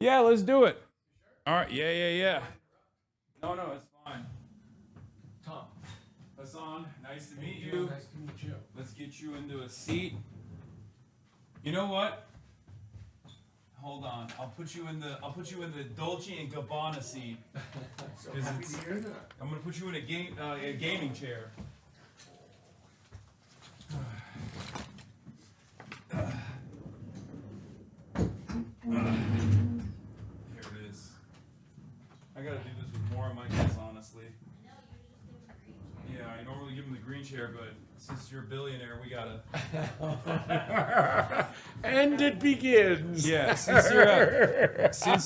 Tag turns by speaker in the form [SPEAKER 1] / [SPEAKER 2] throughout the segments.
[SPEAKER 1] Yeah, let's do it. All right. Yeah. No, it's fine.
[SPEAKER 2] Tom.
[SPEAKER 1] Hasan, nice to meet you.
[SPEAKER 2] Nice to meet you.
[SPEAKER 1] Let's get you into a seat. You know what? Hold on. I'll put you in the Dolce and Gabbana seat.
[SPEAKER 2] So happy to hear that.
[SPEAKER 1] I'm gonna put you in a gaming chair. Here it is. I gotta do this with more of my guests, honestly. Yeah, I normally give them the green chair, but since you're a billionaire, we gotta.
[SPEAKER 2] And it begins.
[SPEAKER 1] Yeah, since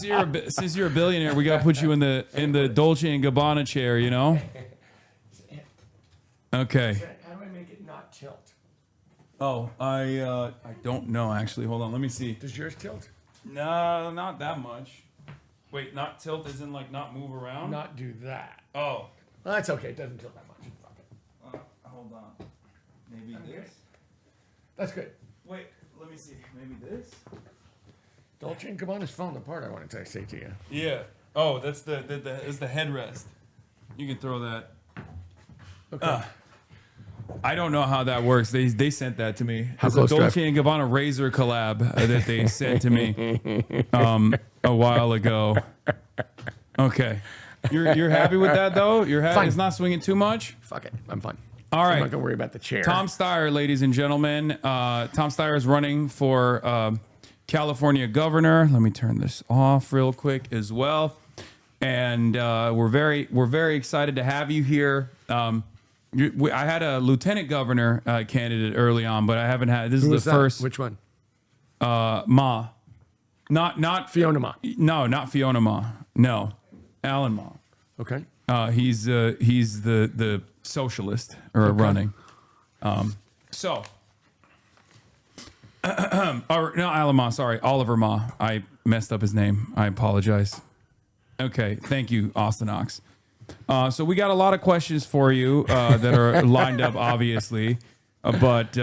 [SPEAKER 1] you're a billionaire, we gotta put you in the Dolce and Gabbana chair, you know. Okay.
[SPEAKER 2] How do I make it not tilt?
[SPEAKER 1] Oh, I don't know actually. Hold on, let me see.
[SPEAKER 2] Does yours tilt?
[SPEAKER 1] No, not that much. Wait, not tilt as in like not move around?
[SPEAKER 2] Not do that.
[SPEAKER 1] Oh.
[SPEAKER 2] Well, that's okay. It doesn't tilt that much. Fuck it.
[SPEAKER 1] Hold on. Maybe this?
[SPEAKER 2] That's good.
[SPEAKER 1] Wait, let me see. Maybe this?
[SPEAKER 2] Dolce and Gabbana's falling apart, I wanted to say to you.
[SPEAKER 1] Yeah. Oh, that's the headrest. You can throw that.
[SPEAKER 2] Okay.
[SPEAKER 1] I don't know how that works. They sent that to me.
[SPEAKER 2] How
[SPEAKER 1] It's a
[SPEAKER 2] close do I-
[SPEAKER 1] Dolce and Gabbana razor collab that they sent to me a while ago. Okay. You're happy with that though? You're happy?
[SPEAKER 2] Fine.
[SPEAKER 1] It's not swinging too much?
[SPEAKER 2] Fuck it. I'm fine.
[SPEAKER 1] All right.
[SPEAKER 2] I'm not going to worry about the chair.
[SPEAKER 1] Tom Steyer, ladies and gentlemen. Tom Steyer is running for California governor. Let me turn this off real quick as well. And we're very excited to have you here. I had a lieutenant governor candidate early on, but I haven't had. This
[SPEAKER 2] Who
[SPEAKER 1] is
[SPEAKER 2] was
[SPEAKER 1] the
[SPEAKER 2] that?
[SPEAKER 1] first.
[SPEAKER 2] Which one?
[SPEAKER 1] Ma, not
[SPEAKER 2] Fiona Ma.
[SPEAKER 1] No, not Fiona Ma. No, Alan Ma.
[SPEAKER 2] Okay.
[SPEAKER 1] He's the socialist or running. So, or no, Alan Ma. Sorry, Oliver Ma. I messed up his name. I apologize. Okay, thank you, Austin Ox. So we got a lot of questions for you that are lined up, obviously, but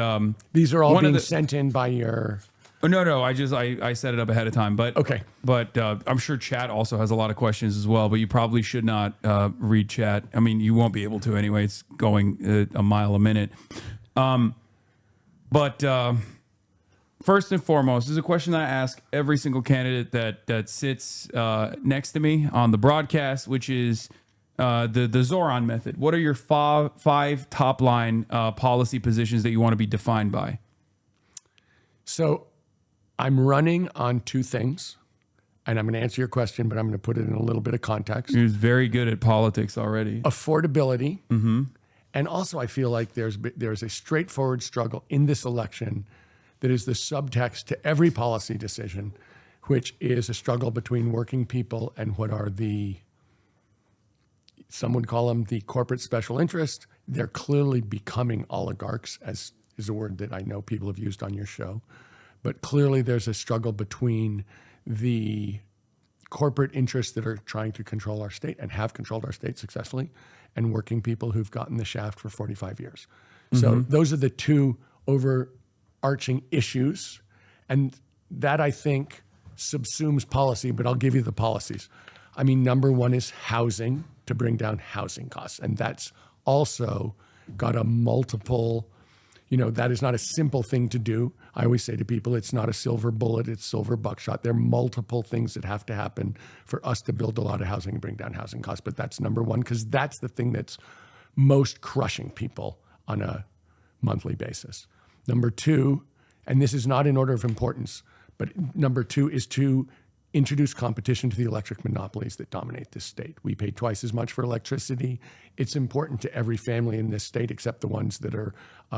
[SPEAKER 2] These are all
[SPEAKER 1] one of
[SPEAKER 2] being
[SPEAKER 1] the-
[SPEAKER 2] sent in by your...
[SPEAKER 1] no. I set it up ahead of time, but
[SPEAKER 2] Okay.
[SPEAKER 1] But I'm sure chat also has a lot of questions as well. But you probably should not read chat. I mean, you won't be able to anyway. It's going a mile a minute. But first and foremost, this is a question that I ask every single candidate that sits next to me on the broadcast, which is the Zoran method. What are your five top line policy positions that you want to be defined by?
[SPEAKER 2] So I'm running on two things, and I'm going to answer your question, but I'm going to put it in a little bit of context.
[SPEAKER 1] You're very good at politics already.
[SPEAKER 2] Affordability. And also I feel like there's a straightforward struggle in this election that is the subtext to every policy decision, which is a struggle between working people and what are some would call them the corporate special interest. They're clearly becoming oligarchs, as is a word that I know people have used on your show. But clearly there's a struggle between the corporate interests that are trying to control our state and have controlled our state successfully, and working people who've gotten the shaft for 45 years. So those are the two overarching issues. And that, I think, subsumes policy, but I'll give you the policies. I mean, number one is housing, to bring down housing costs. And that's also got a multiple, that is not a simple thing to do. I always say to people, it's not a silver bullet, it's silver buckshot. There are multiple things that have to happen for us to build a lot of housing and bring down housing costs. But that's number one, because that's the thing that's most crushing people on a monthly basis. Number two, and this is not in order of importance, but number two is to introduce competition to the electric monopolies that dominate this state. We pay twice as much for electricity. It's important to every family in this state, except the ones that are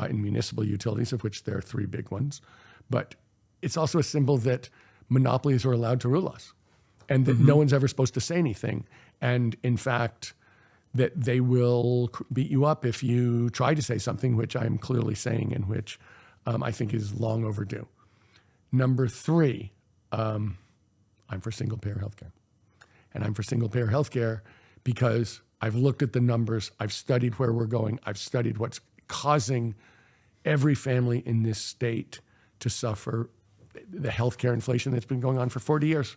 [SPEAKER 2] in municipal utilities, of which there are three big ones. But it's also a symbol that monopolies are allowed to rule us, and that no one's ever supposed to say anything. And in fact, that they will beat you up if you try to say something, which I'm clearly saying, and which I think is long overdue. Number three, I'm for single-payer healthcare. And I'm for single-payer healthcare because I've looked at the numbers, I've studied where we're going, I've studied what's causing every family in this state to suffer the healthcare inflation that's been going on for 40 years.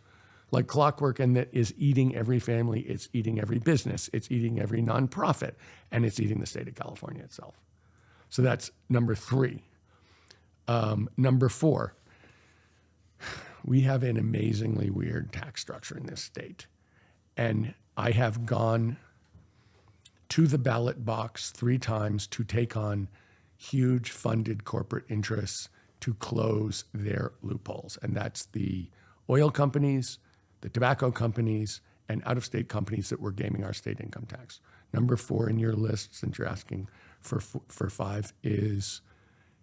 [SPEAKER 2] like clockwork, and that is eating every family, it's eating every business, it's eating every nonprofit, and it's eating the state of California itself. So that's number 3. Number 4, we have an amazingly weird tax structure in this state. And I have gone to the ballot box 3 times to take on huge funded corporate interests to close their loopholes. And that's the oil companies, the tobacco companies, and out-of-state companies that were gaming our state income tax. Number 4 in your list, since you're asking for 5, is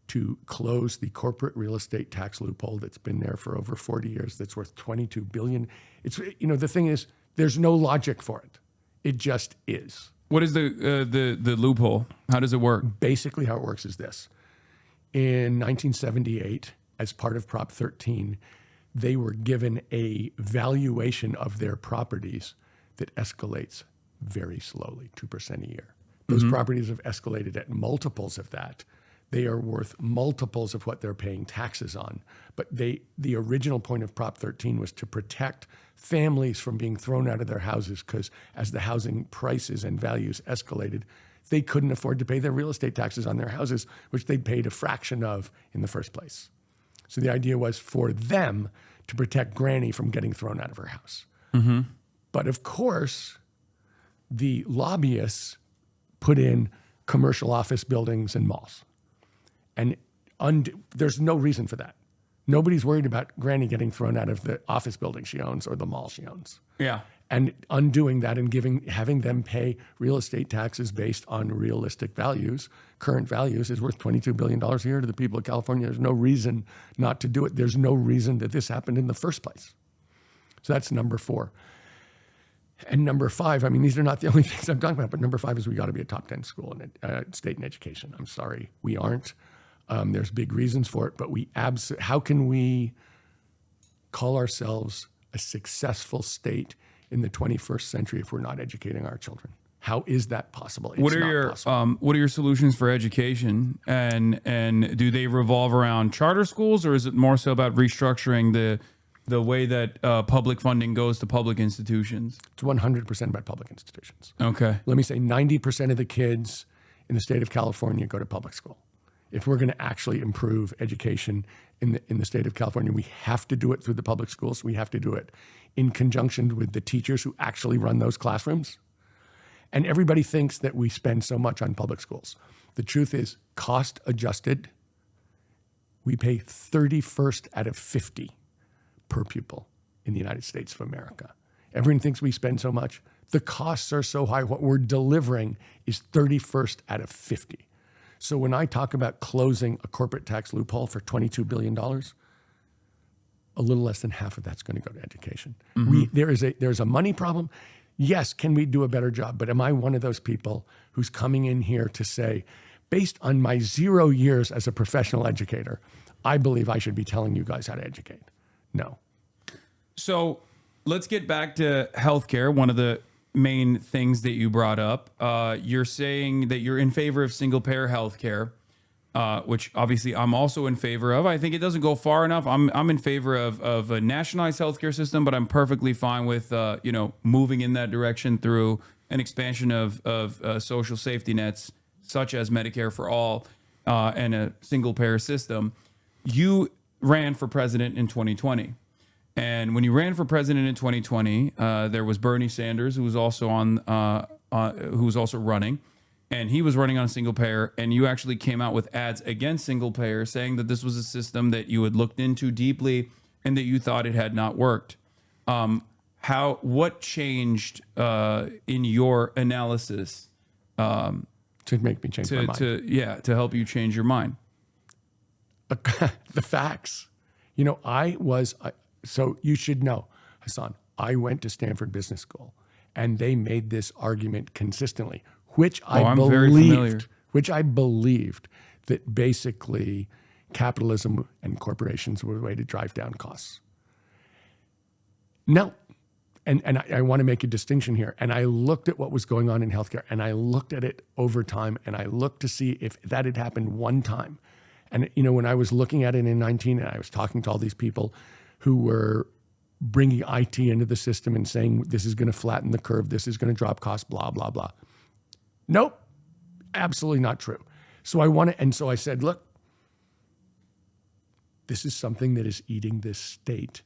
[SPEAKER 2] to close the corporate real estate tax loophole that's been there for over 40 years, that's worth $22 billion. It's, the thing is, there's no logic for it. It just is.
[SPEAKER 1] What is the loophole? How does it work?
[SPEAKER 2] Basically, how it works is this. In 1978, as part of Prop 13, they were given a valuation of their properties that escalates very slowly, 2% a year. Those properties have escalated at multiples of that. They are worth multiples of what they're paying taxes on. But the original point of Prop 13 was to protect families from being thrown out of their houses, because as the housing prices and values escalated, they couldn't afford to pay their real estate taxes on their houses, which they'd paid a fraction of in the first place. So the idea was for them to protect Granny from getting thrown out of her house. But of course, the lobbyists put in commercial office buildings and malls. And there's no reason for that. Nobody's worried about Granny getting thrown out of the office building she owns or the mall she owns.
[SPEAKER 1] Yeah.
[SPEAKER 2] And undoing that and having them pay real estate taxes based on realistic values, current values, is worth $22 billion a year to the people of California. There's no reason not to do it. There's no reason that this happened in the first place. So that's number 4. And number 5, I mean, these are not the only things I'm talking about, but number 5 is we got to be a top 10 school in state in education. I'm sorry, we aren't. There's big reasons for it, but how can we call ourselves a successful state in the 21st century if we're not educating our children? How is that possible? It's
[SPEAKER 1] what are
[SPEAKER 2] not possible.
[SPEAKER 1] What are your solutions for education, and do they revolve around charter schools, or is it more so about restructuring the way that public funding goes to public institutions?
[SPEAKER 2] It's 100% about public institutions.
[SPEAKER 1] Okay.
[SPEAKER 2] Let me say 90% of the kids in the state of California go to public school. If we're going to actually improve education in the state of California, we have to do it through the public schools. We have to do it in conjunction with the teachers who actually run those classrooms. And everybody thinks that we spend so much on public schools. The truth is, cost adjusted, we pay 31st out of 50 per pupil in the United States of America. Everyone thinks we spend so much. The costs are so high. What we're delivering is 31st out of 50. So when I talk about closing a corporate tax loophole for $22 billion, a little less than half of that's going to go to education. There's a money problem. Yes, can we do a better job? But am I one of those people who's coming in here to say, based on my 0 years as a professional educator, I believe I should be telling you guys how to educate? No.
[SPEAKER 1] So let's get back to healthcare. One of the main things that you brought up, you're saying that you're in favor of single-payer healthcare, which obviously I'm also in favor of. I think it doesn't go far enough. I'm in favor of a nationalized healthcare system, but I'm perfectly fine with moving in that direction through an expansion of social safety nets, such as Medicare for all, and a single-payer system. You ran for president in 2020. And when you ran for president in 2020, there was Bernie Sanders, who was also running, and he was running on a single payer. And you actually came out with ads against single payer, saying that this was a system that you had looked into deeply and that you thought it had not worked. What changed in your analysis
[SPEAKER 2] to make me change my mind?
[SPEAKER 1] To help you change your mind?
[SPEAKER 2] The facts. So you should know, Hasan, I went to Stanford Business School, and they made this argument consistently, which I believed that basically capitalism and corporations were the way to drive down costs. No. And I want to make a distinction here. And I looked at what was going on in healthcare, and I looked at it over time, and I looked to see if that had happened one time. And when I was looking at it in 19, and I was talking to all these people who were bringing IT into the system and saying this is going to flatten the curve, this is going to drop costs, blah, blah, blah. Nope, absolutely not true. So I said, look, this is something that is eating this state.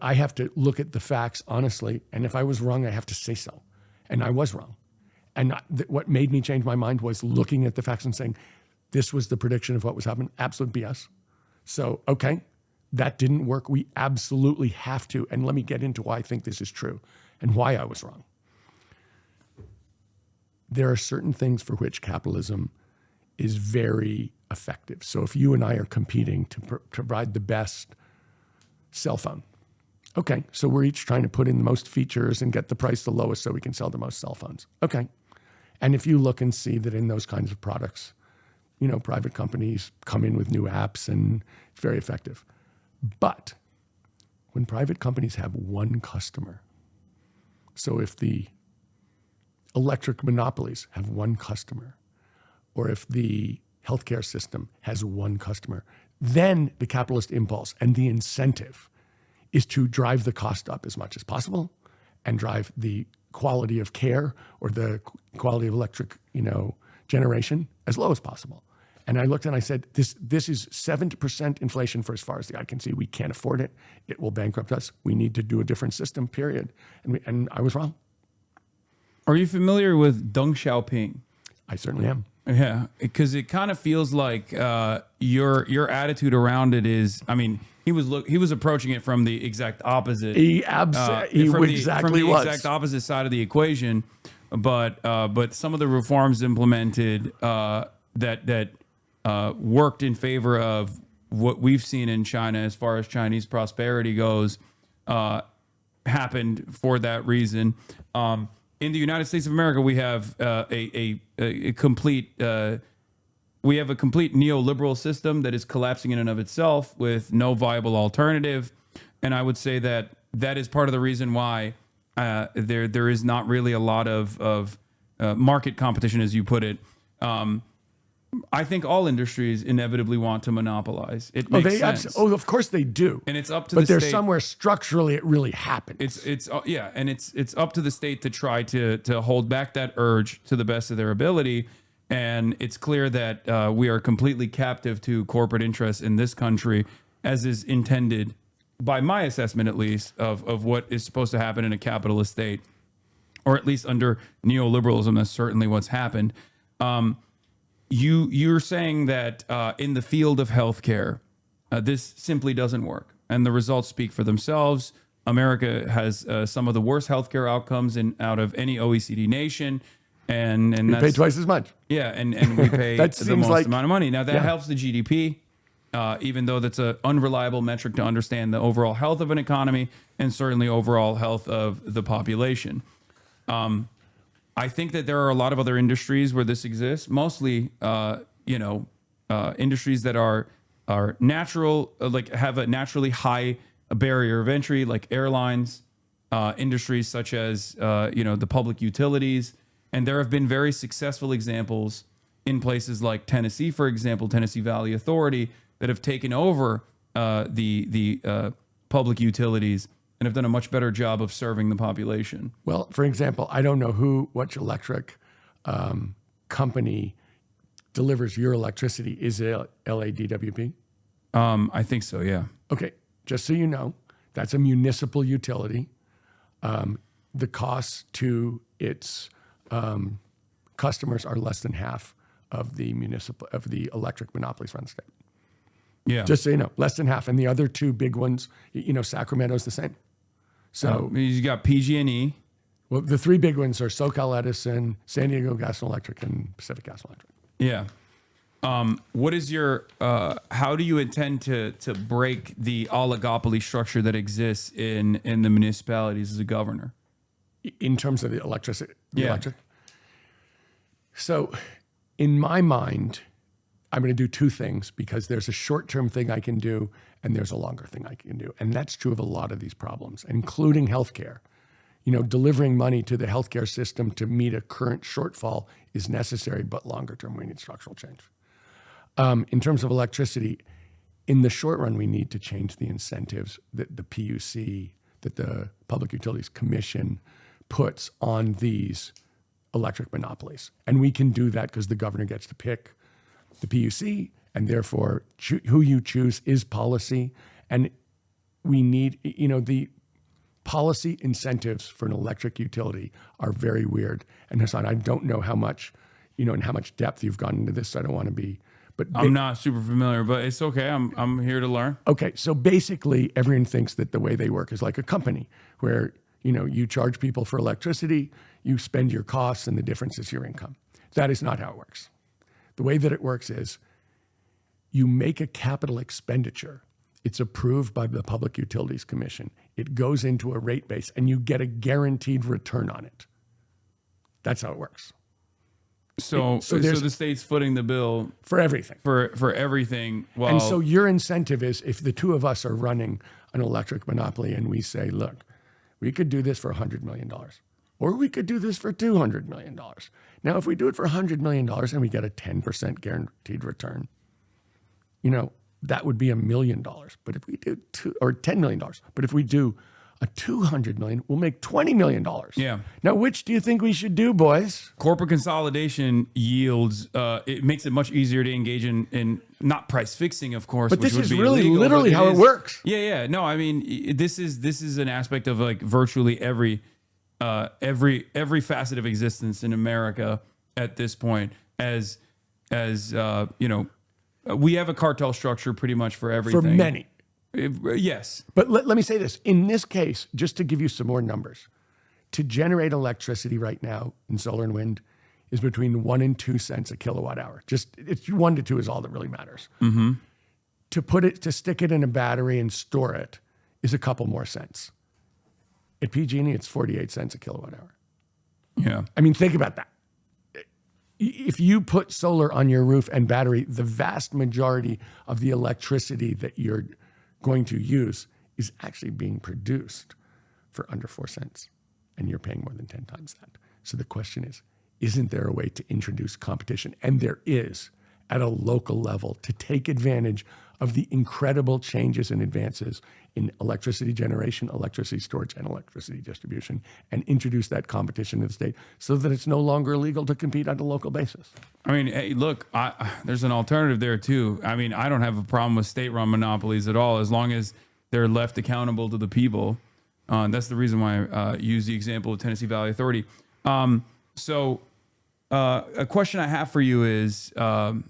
[SPEAKER 2] I have to look at the facts honestly, and if I was wrong, I have to say so. And I was wrong. And what made me change my mind was looking at the facts and saying, this was the prediction of what was happening, absolute BS. So, okay, that didn't work. We absolutely have to, and let me get into why I think this is true and why I was wrong. There are certain things for which capitalism is very effective. So if you and I are competing to provide the best cell phone, okay, so we're each trying to put in the most features and get the price the lowest so we can sell the most cell phones. Okay. And if you look and see that in those kinds of products, private companies come in with new apps and it's very effective. But when private companies have one customer, so if the electric monopolies have one customer, or if the healthcare system has one customer, then the capitalist impulse and the incentive is to drive the cost up as much as possible and drive the quality of care or the quality of electric, generation as low as possible. And I looked and I said, this is 7% inflation for as far as the eye can see. We can't afford it. It will bankrupt us. We need to do a different system, period. And I was wrong.
[SPEAKER 1] Are you familiar with Deng Xiaoping?
[SPEAKER 2] I certainly am.
[SPEAKER 1] Yeah, because it kind of feels like your attitude around it is, he was approaching it from the exact opposite.
[SPEAKER 2] He exactly was.
[SPEAKER 1] Exact opposite side of the equation, but some of the reforms implemented that worked in favor of what we've seen in China as far as Chinese prosperity goes happened for that reason. In the United States of America, we have a complete neoliberal system that is collapsing in and of itself with no viable alternative. And I would say that is part of the reason why there is not really a lot of market competition, as you put it. I think all industries inevitably want to monopolize. It makes sense.
[SPEAKER 2] Of course they do.
[SPEAKER 1] And it's up to
[SPEAKER 2] but
[SPEAKER 1] the state.
[SPEAKER 2] But there's somewhere structurally it really happens.
[SPEAKER 1] It's up to the state to try to hold back that urge to the best of their ability. And it's clear that we are completely captive to corporate interests in this country, as is intended, by my assessment at least, of what is supposed to happen in a capitalist state, or at least under neoliberalism. That's certainly what's happened. You're saying that in the field of healthcare, this simply doesn't work, and the results speak for themselves. America has some of the worst healthcare outcomes out of any OECD nation, and
[SPEAKER 2] we pay twice as much.
[SPEAKER 1] Yeah, and we pay the most amount of money. Now that helps the GDP, even though that's an unreliable metric to understand the overall health of an economy and certainly overall health of the population. I think that there are a lot of other industries where this exists, mostly, industries that are natural, like have a naturally high barrier of entry, like airlines, industries such as, the public utilities. And there have been very successful examples in places like Tennessee, for example, Tennessee Valley Authority, that have taken over the public utilities and have done a much better job of serving the population.
[SPEAKER 2] Well, for example, I don't know which electric company delivers your electricity. Is it LADWP?
[SPEAKER 1] I think so, yeah.
[SPEAKER 2] Okay, just so you know, that's a municipal utility. The costs to its customers are less than half of the electric monopolies around the state.
[SPEAKER 1] Yeah.
[SPEAKER 2] Just so you know, less than half. And the other two big ones, Sacramento's the same. So
[SPEAKER 1] you got PG&E.
[SPEAKER 2] Well, the three big ones are SoCal Edison, San Diego Gas and Electric, and Pacific Gas and Electric.
[SPEAKER 1] Yeah. What is your? How do you intend to break the oligopoly structure that exists in the municipalities as a governor?
[SPEAKER 2] In terms of the electricity,
[SPEAKER 1] electric.
[SPEAKER 2] So, in my mind, I'm going to do two things, because there's a short-term thing I can do and there's a longer thing I can do. And that's true of a lot of these problems, including healthcare. Delivering money to the healthcare system to meet a current shortfall is necessary, but longer term, we need structural change. In terms of electricity, in the short run, we need to change the incentives that the PUC, that the Public Utilities Commission puts on these electric monopolies. And we can do that because the governor gets to pick the PUC, and therefore who you choose is policy. And we need, the policy incentives for an electric utility are very weird. And Hasan, I don't know how much, and how much depth you've gone into this. So I don't want to be, but
[SPEAKER 1] I'm not super familiar, but it's okay. I'm here to learn.
[SPEAKER 2] Okay. So basically everyone thinks that the way they work is like a company where, you charge people for electricity, you spend your costs, and the difference is your income. That is not how it works. The way that it works is you make a capital expenditure. It's approved by the Public Utilities Commission. It goes into a rate base, and you get a guaranteed return on it. That's how it works.
[SPEAKER 1] So the state's footing the bill
[SPEAKER 2] for everything.
[SPEAKER 1] For everything. Well,
[SPEAKER 2] and so your incentive is, if the two of us are running an electric monopoly and we say, look, we could do this for $100 million, or we could do this for $200 million. Now, if we do it for $100 million and we get a 10% guaranteed return, that would be $1 million. But if we do $10 million, but if we do a $200 million, we'll make $20 million.
[SPEAKER 1] Yeah.
[SPEAKER 2] Now, which do you think we should do, boys?
[SPEAKER 1] Corporate consolidation yields, it makes it much easier to engage in not price fixing, of course.
[SPEAKER 2] But
[SPEAKER 1] which
[SPEAKER 2] this
[SPEAKER 1] would
[SPEAKER 2] is
[SPEAKER 1] be
[SPEAKER 2] really
[SPEAKER 1] illegal,
[SPEAKER 2] literally how it works.
[SPEAKER 1] Yeah. No, I mean, this is an aspect of like virtually every facet of existence in America at this point. As we have a cartel structure pretty much for everything.
[SPEAKER 2] For many.
[SPEAKER 1] Yes.
[SPEAKER 2] But let me say this. In this case, just to give you some more numbers, to generate electricity right now in solar and wind is between 1 and 2 cents a kilowatt hour. It's 1 to 2 is all that really matters.
[SPEAKER 1] Mm-hmm.
[SPEAKER 2] To stick it in a battery and store it is a couple more cents. At PG&E, it's 48 cents a kilowatt hour.
[SPEAKER 1] Yeah.
[SPEAKER 2] I mean, think about that. If you put solar on your roof and battery, the vast majority of the electricity that you're going to use is actually being produced for under 4 cents, and you're paying more than 10 times that. So the question is, isn't there a way to introduce competition? And there is, at a local level, to take advantage of the incredible changes and advances in electricity generation, electricity storage, and electricity distribution, and introduce that competition to the state so that it's no longer illegal to compete on a local basis.
[SPEAKER 1] I mean, hey, look, there's an alternative there too. I mean, I don't have a problem with state-run monopolies at all, as long as they're left accountable to the people. That's the reason why I use the example of Tennessee Valley Authority. So a question I have for you is, how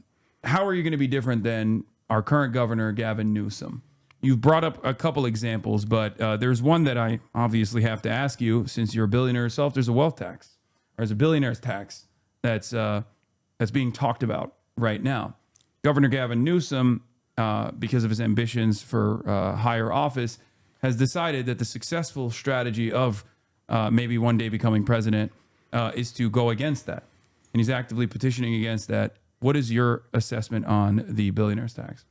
[SPEAKER 1] are you going to be different than our current governor, Gavin Newsom? You've brought up a couple examples, but there's one that I obviously have to ask you, since you're a billionaire yourself. There's a wealth tax, or there's a billionaire's tax that's being talked about right now. Governor Gavin Newsom, because of his ambitions for higher office, has decided that the successful strategy of maybe one day becoming president is to go against that. And he's actively petitioning against that. What is your assessment on the billionaire's tax?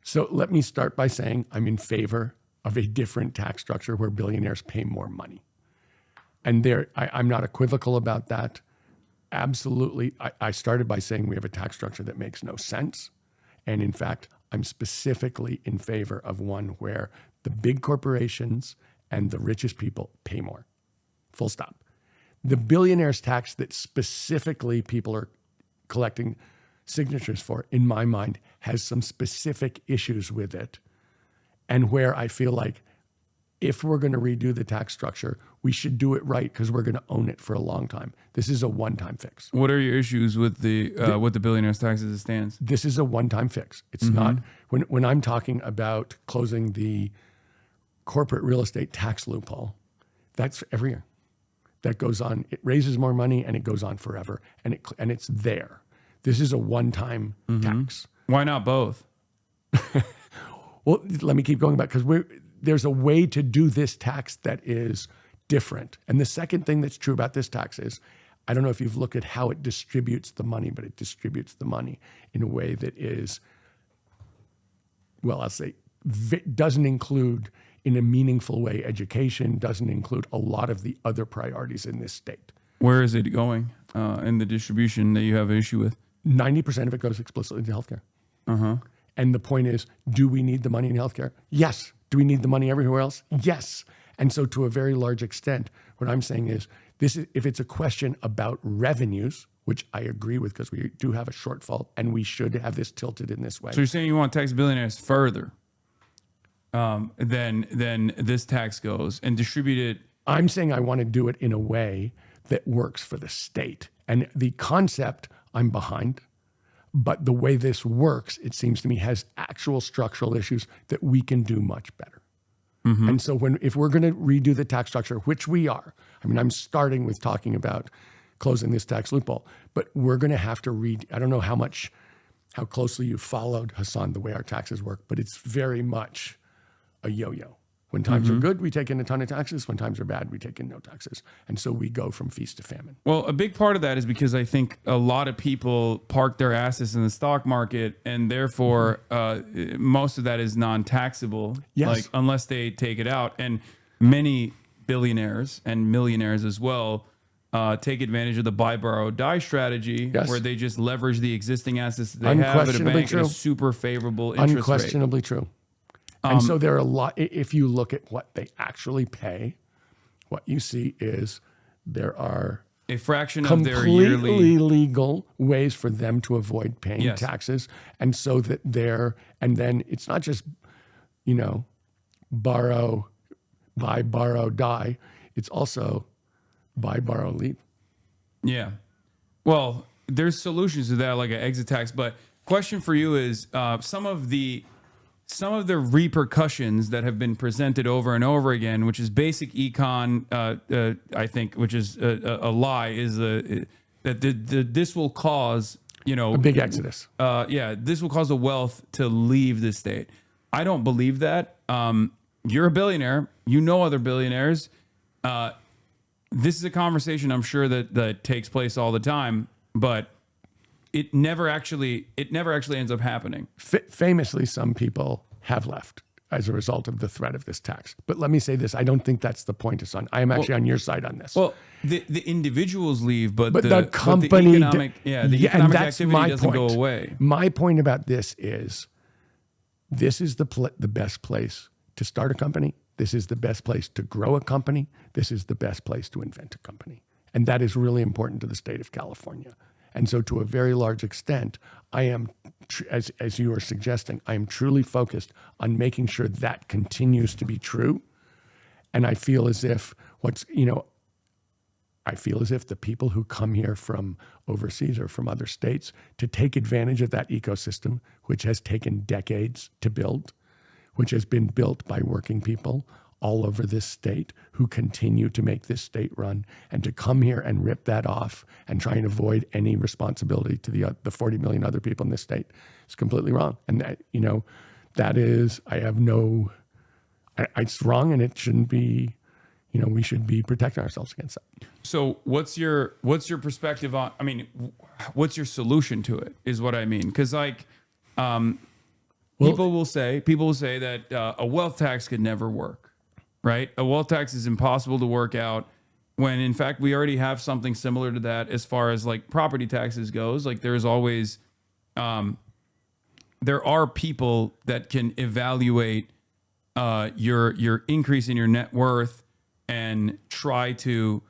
[SPEAKER 2] So let me start by saying I'm in favor of a different tax structure where billionaires pay more money. And I'm not equivocal about that. Absolutely. I started by saying we have a tax structure that makes no sense. And in fact, I'm specifically in favor of one where the big corporations and the richest people pay more. Full stop. The billionaire's tax that specifically people are collecting signatures for, in my mind, has some specific issues with it. And where I feel like if we're going to redo the tax structure, we should do it right because we're going to own it for a long time. This is a one-time fix.
[SPEAKER 1] What are your issues with the billionaire's tax as it stands?
[SPEAKER 2] This is a one-time fix. It's not, when I'm talking about closing the corporate real estate tax loophole, that's every year. That goes on. It raises more money and it goes on forever. And it's there. This is a one-time tax.
[SPEAKER 1] Why not both?
[SPEAKER 2] Well, let me keep going back because there's a way to do this tax that is different. And the second thing that's true about this tax is, I don't know if you've looked at how it distributes the money, but it distributes the money in a way that is, well, I'll say, doesn't include in a meaningful way education, doesn't include a lot of the other priorities in this state.
[SPEAKER 1] Where is it going in the distribution that you have an issue with?
[SPEAKER 2] 90% of it goes explicitly to healthcare. And the point is, do we need the money in healthcare? Yes. Do we need the money everywhere else? Yes. And so to a very large extent, what I'm saying is, if it's a question about revenues, which I agree with because we do have a shortfall and we should have this tilted in this way.
[SPEAKER 1] So you're saying you want to tax billionaires further than this tax goes and distribute it?
[SPEAKER 2] I'm saying I want to do it in a way that works for the state. And the concept I'm behind, but the way this works, it seems to me, has actual structural issues that we can do much better. Mm-hmm. And so if we're going to redo the tax structure, which we are, I mean, I'm starting with talking about closing this tax loophole, but we're going to have to read, I don't know how closely you followed, Hasan, the way our taxes work, but it's very much a yo-yo. When times are good, we take in a ton of taxes. When times are bad, we take in no taxes. And so we go from feast to famine.
[SPEAKER 1] Well, a big part of that is because I think a lot of people park their assets in the stock market, and therefore most of that is non-taxable,
[SPEAKER 2] Yes.
[SPEAKER 1] like unless they take it out. And many billionaires and millionaires as well take advantage of the buy, borrow, die strategy,
[SPEAKER 2] Yes.
[SPEAKER 1] where they just leverage the existing assets that they have at a bank at a super favorable interest rate.
[SPEAKER 2] Unquestionably true. And so there are a lot, if you look at what they actually pay, what you see is there are
[SPEAKER 1] A fraction of their
[SPEAKER 2] completely
[SPEAKER 1] yearly...
[SPEAKER 2] legal ways for them to avoid paying
[SPEAKER 1] Yes.
[SPEAKER 2] taxes. And so that and then it's not just, buy, borrow, die. It's also buy, borrow, leave.
[SPEAKER 1] Yeah. Well, there's solutions to that, like an exit tax. But question for you is some of the repercussions that have been presented over and over again, which is basic econ, I think, which is a lie, is that this will cause,
[SPEAKER 2] A big exodus.
[SPEAKER 1] This will cause the wealth to leave the state. I don't believe that. You're a billionaire. You know other billionaires. This is a conversation I'm sure that takes place all the time, but it never actually ends up happening.
[SPEAKER 2] Famously, some people have left as a result of the threat of this tax. But let me say this: I don't think that's the point, Hasan. I am actually on your side on this.
[SPEAKER 1] Well, the individuals leave, but
[SPEAKER 2] the company,
[SPEAKER 1] the economic activity doesn't go away.
[SPEAKER 2] My point about this is the best place to start a company. This is the best place to grow a company. This is the best place to invent a company. And that is really important to the state of California. And so to a very large extent, I am, as you are suggesting, I am truly focused on making sure that continues to be true. And I feel as if the people who come here from overseas or from other states to take advantage of that ecosystem, which has taken decades to build, which has been built by working people all over this state who continue to make this state run, and to come here and rip that off and try and avoid any responsibility to the 40 million other people in this state is completely wrong. And that is, it's wrong, and it shouldn't be, we should be protecting ourselves against that.
[SPEAKER 1] So what's your perspective on, what's your solution to it is what I mean? Because people will say that a wealth tax could never work. Right? A wealth tax is impossible to work out when in fact we already have something similar to that as far as like property taxes goes. Like there's always, there are people that can evaluate your increase in your net worth and try to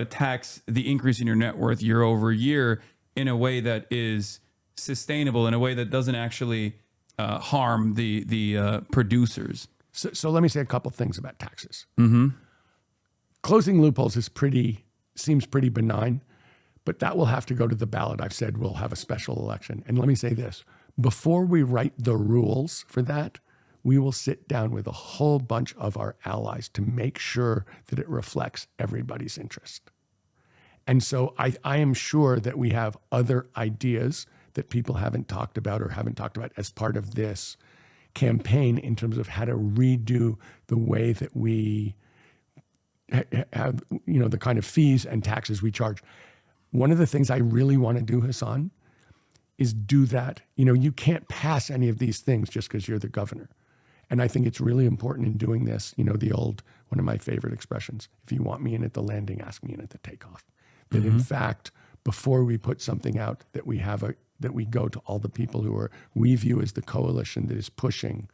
[SPEAKER 1] tax the increase in your net worth year over year in a way that is sustainable, in a way that doesn't actually harm the producers.
[SPEAKER 2] So let me say a couple things about taxes.
[SPEAKER 1] Mm-hmm.
[SPEAKER 2] Closing loopholes seems pretty benign, but that will have to go to the ballot. I've said we'll have a special election. And let me say this: before we write the rules for that, we will sit down with a whole bunch of our allies to make sure that it reflects everybody's interest. And so I am sure that we have other ideas that people haven't talked about as part of this campaign in terms of how to redo the way that we have, the kind of fees and taxes we charge. One of the things I really want to do, Hasan, is do that. You can't pass any of these things just because you're the governor. And I think it's really important in doing this, one of my favorite expressions, if you want me in at the landing, ask me in at the takeoff. That in fact, before we put something out, that we have that we go to all the people we view as the coalition that is pushing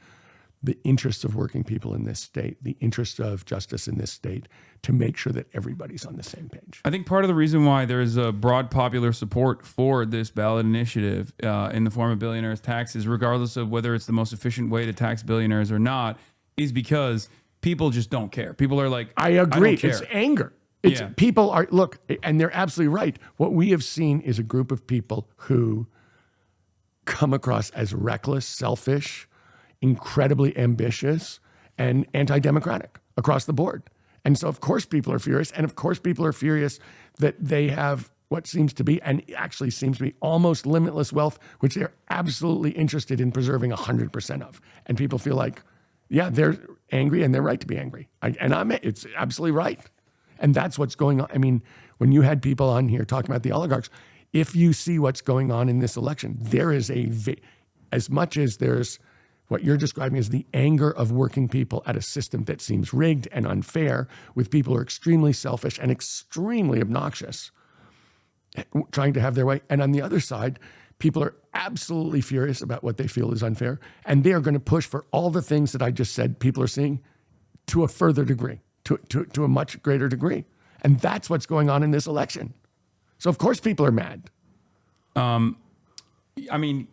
[SPEAKER 2] the interests of working people in this state, the interests of justice in this state, to make sure that everybody's on the same page.
[SPEAKER 1] I think part of the reason why there's a broad popular support for this ballot initiative in the form of billionaires' taxes, regardless of whether it's the most efficient way to tax billionaires or not, is because people just don't care. People are like,
[SPEAKER 2] I agree.
[SPEAKER 1] don't care.
[SPEAKER 2] It's anger. It's people are, look, and they're absolutely right. What we have seen is a group of people who come across as reckless, selfish, incredibly ambitious, and anti-democratic across the board. And so, of course, people are furious. And of course, people are furious that they have what seems to be, and actually seems to be, almost limitless wealth, which they're absolutely interested in preserving 100% of. And people feel like, yeah, they're angry and they're right to be angry. It's absolutely right. And that's what's going on. I mean, when you had people on here talking about the oligarchs, if you see what's going on in this election, there is as much as there's what you're describing as the anger of working people at a system that seems rigged and unfair, with people who are extremely selfish and extremely obnoxious, trying to have their way. And on the other side, people are absolutely furious about what they feel is unfair. And they are going to push for all the things that I just said people are seeing to a further degree, to a much greater degree. And that's what's going on in this election. So of course people are mad.
[SPEAKER 1] I mean,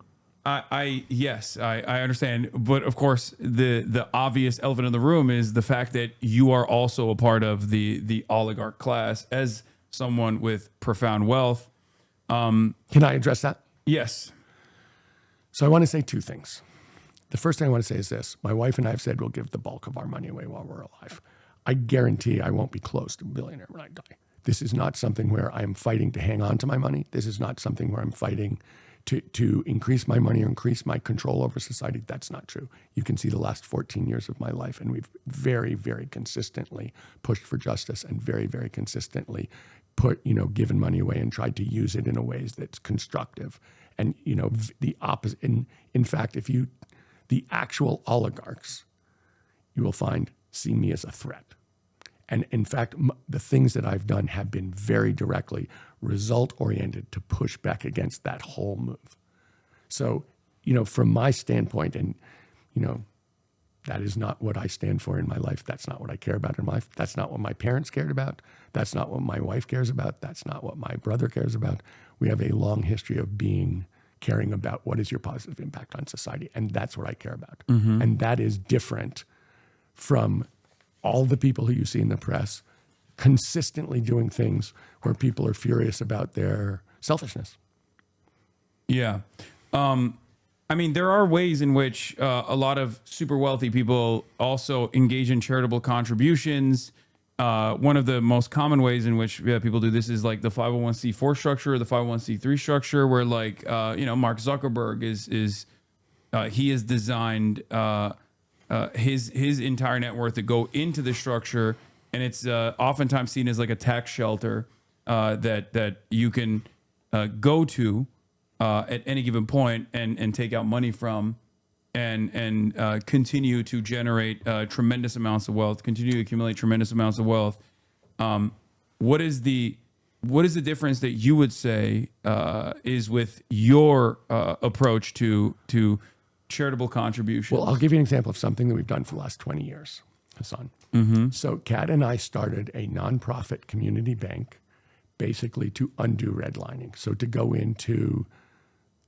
[SPEAKER 1] yes, I understand. But of course, the obvious elephant in the room is the fact that you are also a part of the oligarch class as someone with profound wealth.
[SPEAKER 2] Can I address that?
[SPEAKER 1] Yes.
[SPEAKER 2] So I want to say two things. The first thing I want to say is this. My wife and I have said we'll give the bulk of our money away while we're alive. I guarantee I won't be close to a billionaire when I die. This is not something where I'm fighting to hang on to my money. This is not something where I'm fighting to increase my money or increase my control over society. That's not true. You can see the last 14 years of my life, and we've very, very consistently pushed for justice and very, very consistently given money away and tried to use it in a ways that's constructive. And, the opposite. In fact, the actual oligarchs, you will find, see me as a threat. And in fact, the things that I've done have been very directly result-oriented to push back against that whole move. So, from my standpoint, and, that is not what I stand for in my life. That's not what I care about in my life. That's not what my parents cared about. That's not what my wife cares about. That's not what my brother cares about. We have a long history of caring about what is your positive impact on society. And that's what I care about. Mm-hmm. And that is different from all the people who you see in the press consistently doing things where people are furious about their selfishness.
[SPEAKER 1] Yeah. I mean, there are ways in which a lot of super wealthy people also engage in charitable contributions. One of the most common ways in which people do this is like the 501c4 structure or the 501c3 structure, where Mark Zuckerberg he has designed his entire net worth to go into the structure, and it's oftentimes seen as like a tax shelter that you can go to at any given point and take out money from, and continue to generate tremendous amounts of wealth, continue to accumulate tremendous amounts of wealth. What is the difference that you would say is with your approach to charitable contributions?
[SPEAKER 2] Well, I'll give you an example of something that we've done for the last 20 years, Hasan. Mm-hmm. So Kat and I started a nonprofit community bank basically to undo redlining. So to go into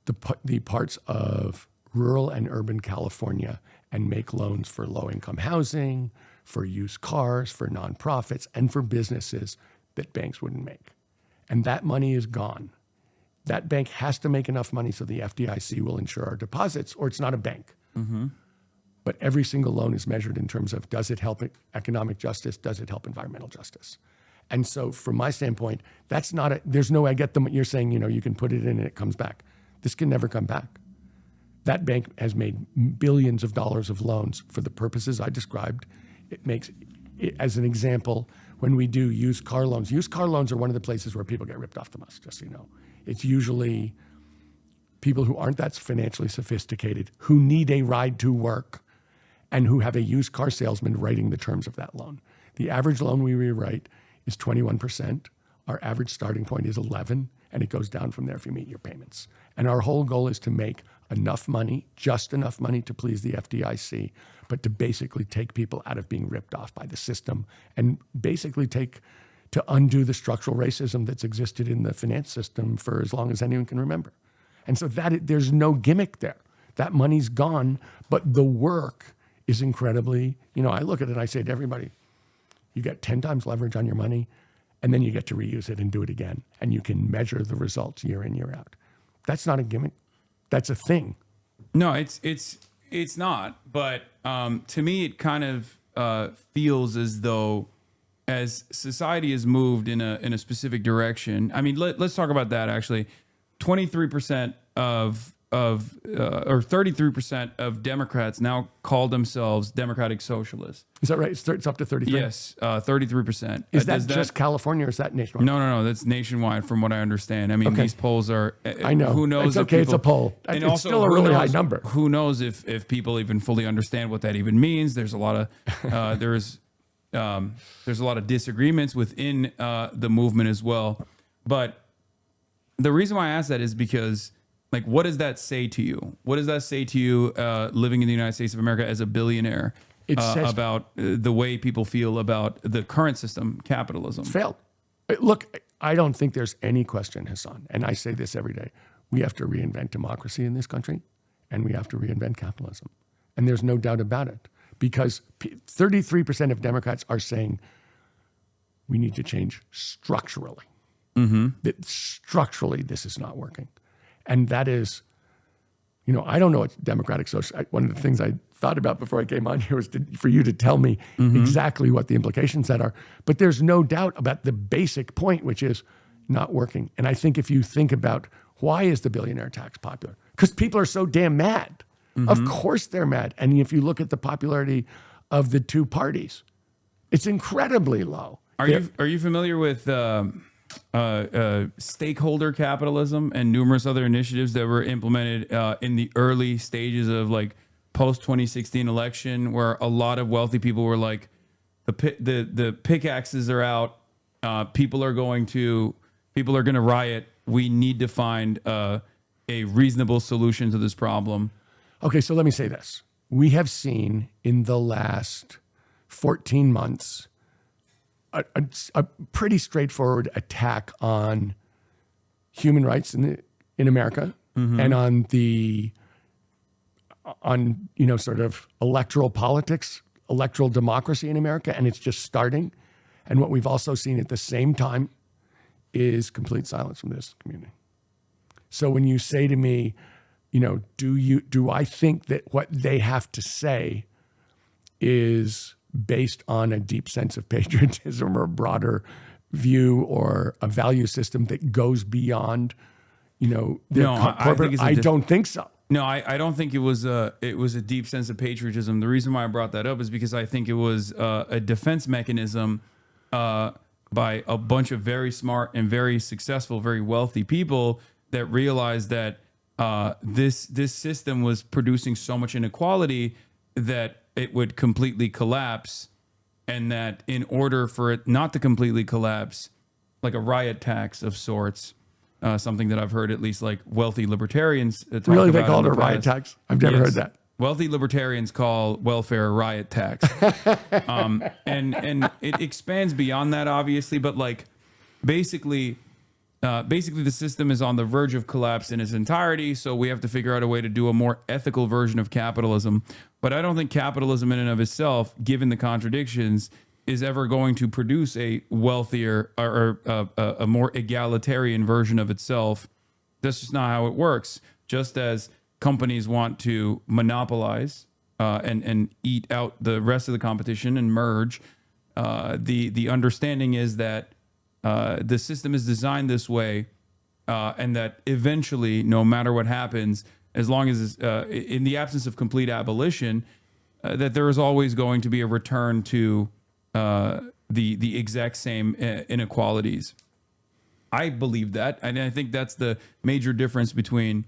[SPEAKER 2] the parts of rural and urban California and make loans for low-income housing, for used cars, for nonprofits, and for businesses that banks wouldn't make. And that money is gone. That bank has to make enough money so the FDIC will insure our deposits, or it's not a bank. Mm-hmm. But every single loan is measured in terms of, does it help economic justice? Does it help environmental justice? And so from my standpoint, there's no way I get them. You're saying, you can put it in and it comes back. This can never come back. That bank has made billions of dollars of loans for the purposes I described. It makes, as an example, when we do used car loans are one of the places where people get ripped off the most, just so you know. It's usually people who aren't that financially sophisticated, who need a ride to work, and who have a used car salesman writing the terms of that loan. The average loan we rewrite is 21%. Our average starting point is 11, and it goes down from there if you meet your payments. And our whole goal is to make enough money, just enough money to please the FDIC, but to basically take people out of being ripped off by the system and basically to undo the structural racism that's existed in the finance system for as long as anyone can remember. And so there's no gimmick there. That money's gone, but the work is incredibly, I look at it and I say to everybody, you get 10 times leverage on your money, and then you get to reuse it and do it again. And you can measure the results year in, year out. That's not a gimmick. That's a thing.
[SPEAKER 1] No, it's not. But to me, it kind of feels as though as society has moved in a specific direction. I mean, let's talk about that actually. 23% or 33% of Democrats now call themselves Democratic Socialists.
[SPEAKER 2] Is that right? It's up to 33?
[SPEAKER 1] Yes, 33%.
[SPEAKER 2] Is that just California or is that nationwide?
[SPEAKER 1] No. That's nationwide from what I understand. I mean, these polls are...
[SPEAKER 2] I know.
[SPEAKER 1] Who knows?
[SPEAKER 2] It's okay, it's a poll.
[SPEAKER 1] And
[SPEAKER 2] it's
[SPEAKER 1] also,
[SPEAKER 2] still a really high number.
[SPEAKER 1] Who knows if people even fully understand what that even means. There's a lot of... there's a lot of disagreements within the movement as well. But the reason why I ask that is because... Like, what does that say to you? What does that say to you living in the United States of America as a billionaire about the way people feel about the current system, capitalism?
[SPEAKER 2] Failed. Look, I don't think there's any question, Hasan, and I say this every day. We have to reinvent democracy in this country, and we have to reinvent capitalism. And there's no doubt about it, because 33% of Democrats are saying we need to change structurally. That structurally, this is not working. And that is, I don't know what democratic social. One of the things I thought about before I came on here was for you to tell me exactly what the implications that are. But there's no doubt about the basic point, which is not working. And I think if you think about why is the billionaire tax popular? Because people are so damn mad. Of course they're mad. And if you look at the popularity of the two parties, it's incredibly low.
[SPEAKER 1] Are you familiar with stakeholder capitalism and numerous other initiatives that were implemented in the early stages of like post 2016 election, where a lot of wealthy people were like, the pickaxes are out, people are going to riot. We need to find a reasonable solution to this problem.
[SPEAKER 2] Okay, so let me say this: we have seen in the last 14 months. A pretty straightforward attack on human rights in America and on sort of electoral politics, electoral democracy in America, and it's just starting. And what we've also seen at the same time is complete silence from this community. So when you say to me, do I think that what they have to say is based on a deep sense of patriotism or a broader view or a value system that goes beyond, corporate? I don't think so.
[SPEAKER 1] No, I don't think it was a deep sense of patriotism. The reason why I brought that up is because I think it was a defense mechanism by a bunch of very smart and very successful, very wealthy people that realized that this system was producing so much inequality that it would completely collapse, and that in order for it not to completely collapse, like a riot tax of sorts, something that I've heard at least like wealthy libertarians talk
[SPEAKER 2] really,
[SPEAKER 1] about.
[SPEAKER 2] They call it a riot tax? I've never heard that.
[SPEAKER 1] Wealthy libertarians call welfare a riot tax. And it expands beyond that, obviously, but like basically the system is on the verge of collapse in its entirety, so we have to figure out a way to do a more ethical version of capitalism. But I don't think capitalism in and of itself, given the contradictions, is ever going to produce a wealthier or a more egalitarian version of itself. That's just not how it works. Just as companies want to monopolize and eat out the rest of the competition and merge, the understanding is that the system is designed this way, and that eventually, no matter what happens, as long as in the absence of complete abolition, that there is always going to be a return to the exact same inequalities. I believe that, and I think that's the major difference between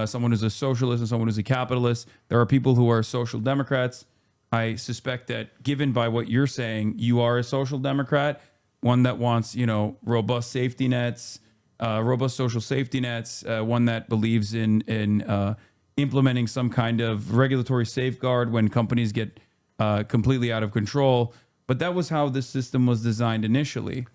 [SPEAKER 1] someone who's a socialist and someone who's a capitalist. There are people who are social democrats. I suspect that, given by what you're saying, you are a social democrat, one that wants, robust safety nets, robust social safety nets, one that believes in implementing some kind of regulatory safeguard when companies get completely out of control. But that was how this system was designed initially.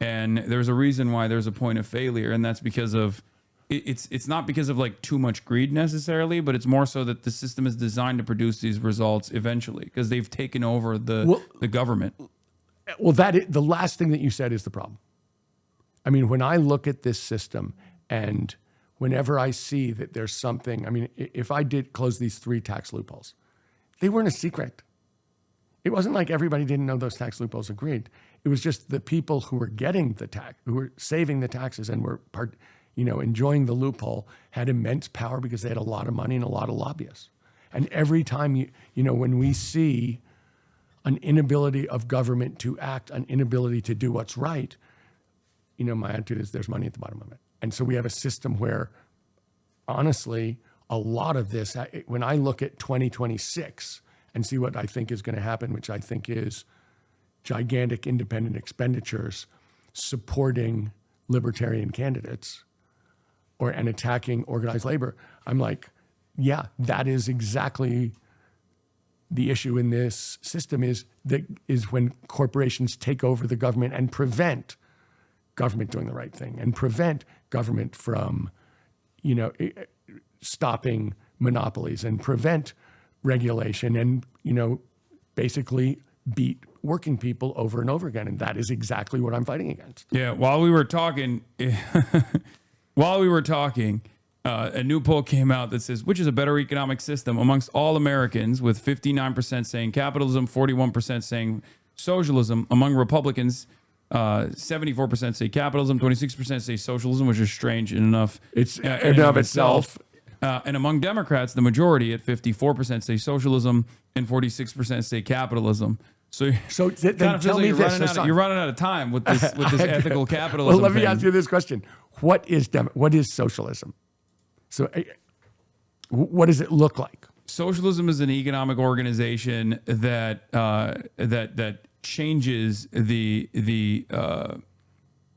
[SPEAKER 1] And there's a reason why there's a point of failure, and that's because of it's not because of like too much greed necessarily, but it's more so that the system is designed to produce these results eventually because they've taken over the government.
[SPEAKER 2] Well, the last thing that you said is the problem. I mean, when I look at this system and whenever I see that there's something, I mean, if I did close these 3 tax loopholes, they weren't a secret. It wasn't like everybody didn't know those tax loopholes agreed. It was just the people who were getting the tax, who were saving the taxes and were enjoying the loophole had immense power because they had a lot of money and a lot of lobbyists. And every time when we see an inability of government to act, an inability to do what's right, my attitude is there's money at the bottom of it. And so we have a system where, honestly, a lot of this, when I look at 2026 and see what I think is going to happen, which I think is gigantic independent expenditures supporting libertarian candidates and attacking organized labor, I'm like, yeah, that is exactly the issue in this system is when corporations take over the government and prevent government doing the right thing and prevent government from, stopping monopolies and prevent regulation and, basically beat working people over and over again. And that is exactly what I'm fighting against.
[SPEAKER 1] Yeah. While we were talking, a new poll came out that says, which is a better economic system amongst all Americans, with 59% saying capitalism, 41% saying socialism. Among Republicans, 74% say capitalism, 26% say socialism, which is strange enough.
[SPEAKER 2] It's in and of itself.
[SPEAKER 1] And among Democrats, the majority at 54% say socialism and 46% say capitalism. So
[SPEAKER 2] then tell me this.
[SPEAKER 1] You're running out of time with this ethical capitalism.
[SPEAKER 2] Well, let me ask you this question: what is socialism? So, what does it look like?
[SPEAKER 1] Socialism is an economic organization that changes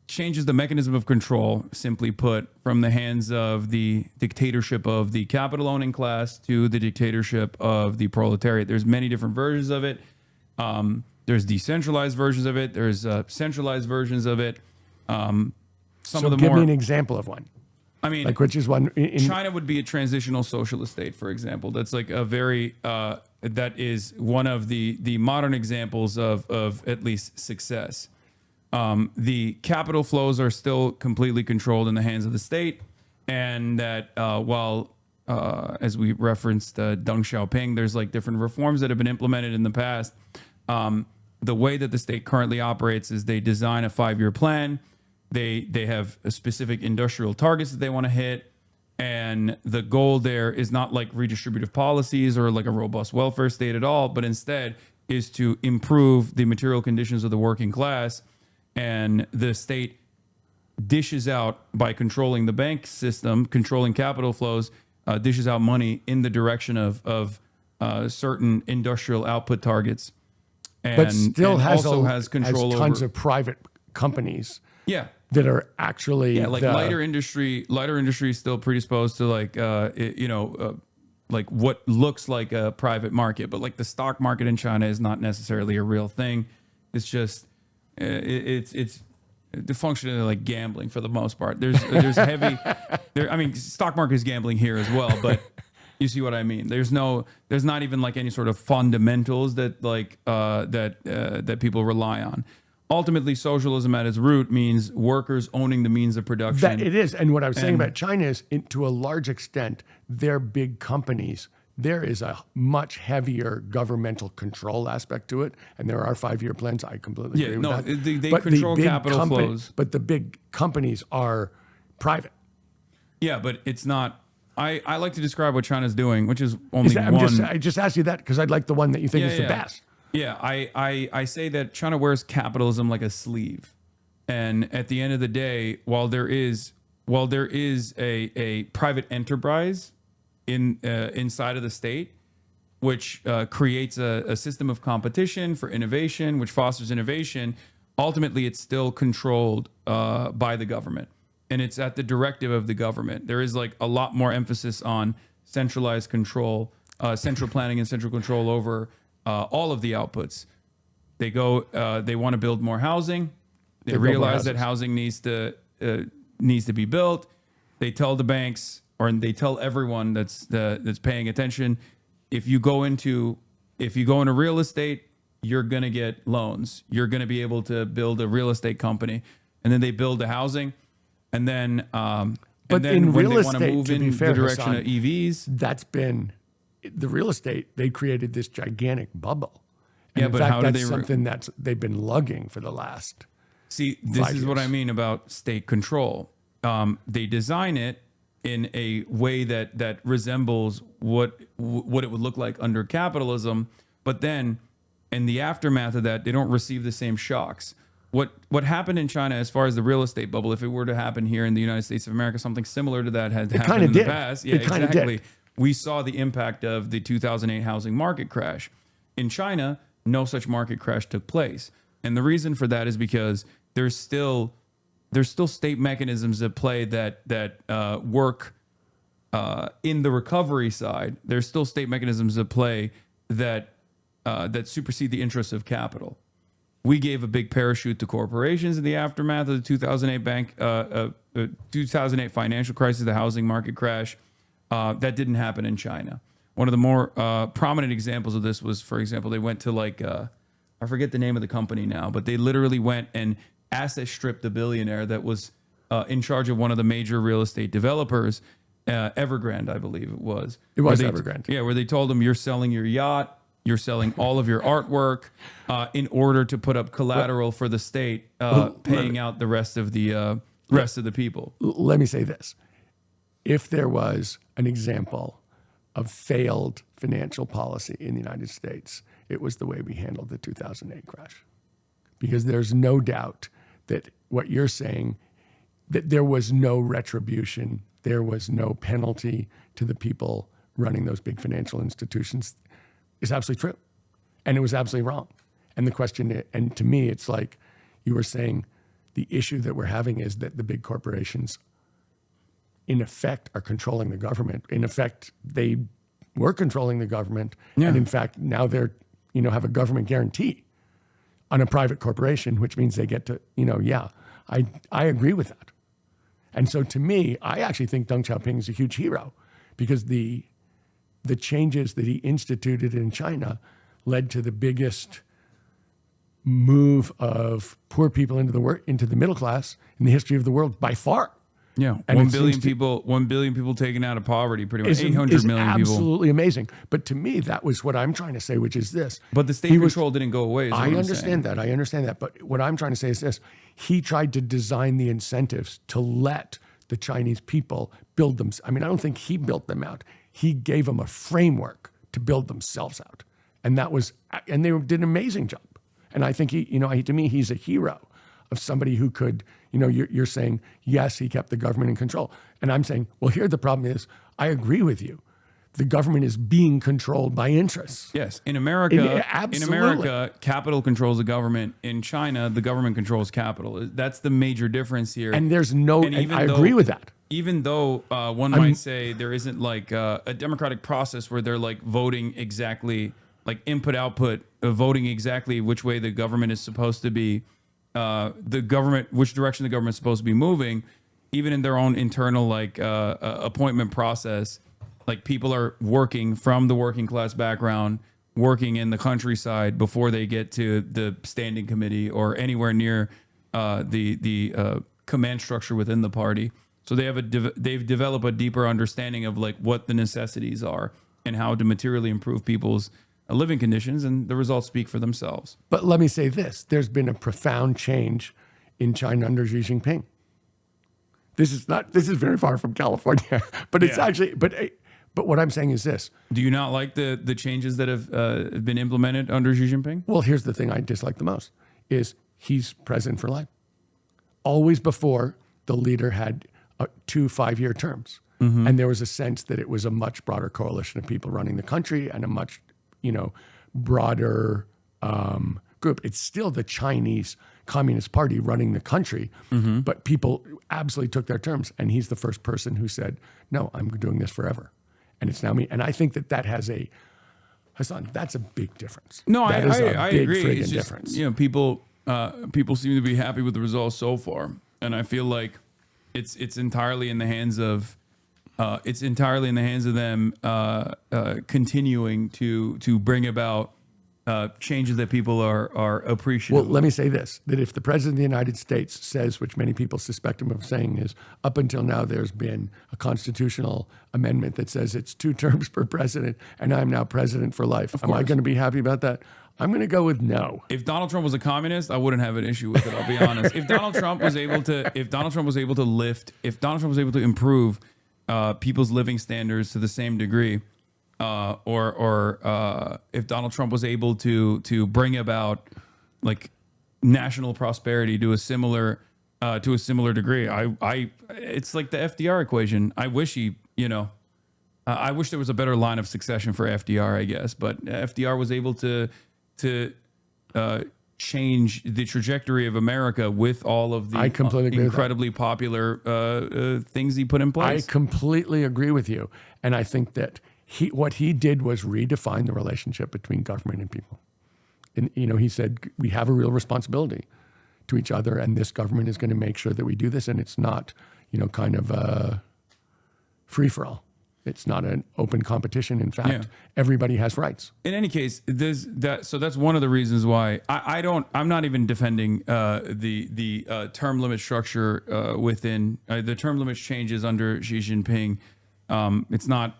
[SPEAKER 1] changes the mechanism of control, simply put, from the hands of the dictatorship of the capital owning class to the dictatorship of the proletariat. There's many different versions of it. There's decentralized versions of it. There's centralized versions of it.
[SPEAKER 2] Give me an example of one.
[SPEAKER 1] I mean,
[SPEAKER 2] like which is one?
[SPEAKER 1] China would be a transitional socialist state, for example. That's like a very that is one of the modern examples of at least success. The capital flows are still completely controlled in the hands of the state, and that while as we referenced Deng Xiaoping, there's like different reforms that have been implemented in the past. The way that the state currently operates is they design a 5-year plan. They have a specific industrial targets that they want to hit. And the goal there is not like redistributive policies or like a robust welfare state at all, but instead is to improve the material conditions of the working class. And the state dishes out, by controlling the bank system, controlling capital flows, dishes out money in the direction of certain industrial output targets. And,
[SPEAKER 2] but still has
[SPEAKER 1] control
[SPEAKER 2] tons
[SPEAKER 1] over
[SPEAKER 2] of private companies.
[SPEAKER 1] Yeah.
[SPEAKER 2] That are actually
[SPEAKER 1] lighter industry is still predisposed to like what looks like a private market, but like the stock market in China is not necessarily a real thing. It's just it's the function of like gambling for the most part. There's heavy there. I mean, stock market is gambling here as well, but you see what I mean. There's not even like any sort of fundamentals that that people rely on. Ultimately, socialism at its root means workers owning the means of production.
[SPEAKER 2] That it is. And what I was saying about China is, to a large extent, they're big companies. There is a much heavier governmental control aspect to it. And there are 5-year plans. I completely agree with that.
[SPEAKER 1] They control capital flows.
[SPEAKER 2] But the big companies are private.
[SPEAKER 1] Yeah, but it's not. I like to describe what China's doing, which is only
[SPEAKER 2] I just asked you that because I'd like the one that you think is the best.
[SPEAKER 1] Yeah, I say that China wears capitalism like a sleeve, and at the end of the day, while there is a private enterprise inside of the state, which creates a system of competition for innovation, which fosters innovation, ultimately it's still controlled by the government. and it's at the directive of the government. There is like a lot more emphasis on centralized control, central planning and central control over all of the outputs. They want to build more housing. They realize that housing needs to be built. They tell the banks, or they tell everyone that's paying attention, if you go into real estate, you're going to get loans. You're going to be able to build a real estate company. And then they build the housing. And then,
[SPEAKER 2] but in
[SPEAKER 1] when
[SPEAKER 2] real
[SPEAKER 1] they want to
[SPEAKER 2] estate,
[SPEAKER 1] move
[SPEAKER 2] to be
[SPEAKER 1] in
[SPEAKER 2] fair,
[SPEAKER 1] the direction
[SPEAKER 2] Hasan,
[SPEAKER 1] of EVs,
[SPEAKER 2] that's been the real estate. They created this gigantic bubble. And
[SPEAKER 1] Yeah,
[SPEAKER 2] in
[SPEAKER 1] but
[SPEAKER 2] fact,
[SPEAKER 1] how do
[SPEAKER 2] that's
[SPEAKER 1] they
[SPEAKER 2] something that's they've been lugging for the last.
[SPEAKER 1] see, this
[SPEAKER 2] 5
[SPEAKER 1] is what
[SPEAKER 2] years.
[SPEAKER 1] I mean about state control. They design it in a way that resembles what it would look like under capitalism, but then in the aftermath of that, they don't receive the same shocks. What happened in China as far as the real estate bubble, if it were to happen here in the United States of America, something similar to that had happened in the past. Yeah, exactly. We saw the impact of the 2008 housing market crash. In China, no such market crash took place. And the reason for that is because there's still state mechanisms at play that work in the recovery side. There's still state mechanisms at play that supersede the interests of capital. We gave a big parachute to corporations in the aftermath of the 2008 financial crisis, the housing market crash. That didn't happen in China. One of the more prominent examples of this was, for example, they went to I forget the name of the company now, but they literally went and asset stripped a billionaire that was in charge of one of the major real estate developers, Evergrande, I believe it was.
[SPEAKER 2] It was Evergrande.
[SPEAKER 1] Yeah, where they told him, you're selling your yacht, you're selling all of your artwork in order to put up collateral for the state, paying out the rest of the people.
[SPEAKER 2] Let me say this. If there was an example of failed financial policy in the United States, it was the way we handled the 2008 crash. Because there's no doubt that what you're saying, that there was no retribution, there was no penalty to the people running those big financial institutions, is absolutely true. And it was absolutely wrong. And the question, and to me, it's like you were saying, the issue that we're having is that the big corporations, in effect, are controlling the government. In effect, they were controlling the government. Yeah. And in fact, now they're, have a government guarantee on a private corporation, which means they get to, I agree with that. And so to me, I actually think Deng Xiaoping is a huge hero because the changes that he instituted in China led to the biggest move of poor people into the middle class in the history of the world by far.
[SPEAKER 1] Yeah, and 1 billion people taken out of poverty, pretty much 800 million people.
[SPEAKER 2] Absolutely amazing. But to me, that was what I'm trying to say, which is this.
[SPEAKER 1] But the state control didn't go away.
[SPEAKER 2] I understand that. But what I'm trying to say is this. He tried to design the incentives to let the Chinese people build them. I mean, I don't think he built them out. He gave them a framework to build themselves out. And they did an amazing job. And I think to me, he's a hero of somebody who could, you're saying, yes, he kept the government in control. And I'm saying, well, here the problem is, I agree with you. The government is being controlled by interests.
[SPEAKER 1] Yes. In America, capital controls the government. In China, the government controls capital. That's the major difference here.
[SPEAKER 2] And there's I agree with that.
[SPEAKER 1] Even though one might say there isn't like a democratic process where they're like voting exactly, like input output, voting exactly which way the government is supposed to be, which direction the government is supposed to be moving, even in their own internal appointment process, like people are working from the working class background, working in the countryside before they get to the standing committee or anywhere near the command structure within the party. So they've developed a deeper understanding of like what the necessities are and how to materially improve people's living conditions, and the results speak for themselves.
[SPEAKER 2] But let me say this. There's been a profound change in China under Xi Jinping. This is very far from California, but it's actually, but what I'm saying is this.
[SPEAKER 1] Do you not like the changes that have been implemented under Xi Jinping?
[SPEAKER 2] Well, here's the thing I dislike the most is he's president for life. Always before, the leader had 2 5-year terms. Mm-hmm. And there was a sense that it was a much broader coalition of people running the country and a much broader group. It's still the Chinese Communist Party running the country, but people absolutely took their terms. And he's the first person who said, no, I'm doing this forever. And it's now me. And I think that has Hasan, that's a big difference.
[SPEAKER 1] No,
[SPEAKER 2] that is a
[SPEAKER 1] I
[SPEAKER 2] big
[SPEAKER 1] agree.
[SPEAKER 2] friggin'
[SPEAKER 1] It's just,
[SPEAKER 2] difference.
[SPEAKER 1] people seem to be happy with the results so far, and I feel like it's entirely in the hands of them continuing to bring about changes that people are appreciative.
[SPEAKER 2] Well, let me say this, that if the president of the United States says, which many people suspect him of saying is, up until now there's been a constitutional amendment that says it's 2 terms per president, and I'm now president for life. Am I going to be happy about that? I'm going to go with no.
[SPEAKER 1] If Donald Trump was a communist, I wouldn't have an issue with it. I'll be honest. If Donald Trump was able to improve people's living standards to the same degree, or if Donald Trump was able to bring about like national prosperity to a similar degree, it's like the FDR equation. I wish I wish there was a better line of succession for FDR, I guess, but FDR was able to change the trajectory of America with all of the incredibly popular things he put in place.
[SPEAKER 2] I completely agree with you. And I think that what he did was redefine the relationship between government and people. And, he said, we have a real responsibility to each other, and this government is going to make sure that we do this, and it's not, kind of a free-for-all. It's not an open competition. In fact, everybody has rights.
[SPEAKER 1] In any case, so that's one of the reasons why I'm not even defending the term limit structure within the term limits changes under Xi Jinping. It's not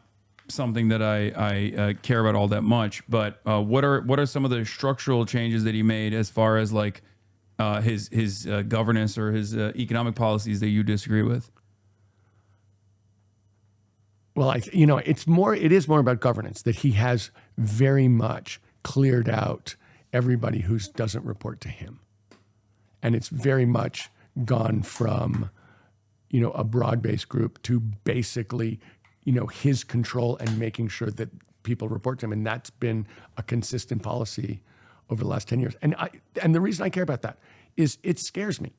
[SPEAKER 1] something that I care about all that much. But what are some of the structural changes that he made as far as like his governance or his economic policies that you disagree with?
[SPEAKER 2] Well, it is more about governance, that he has very much cleared out everybody who doesn't report to him. And it's very much gone from, a broad-based group to basically, his control and making sure that people report to him. And that's been a consistent policy over the last 10 years. And the reason I care about that is it scares me.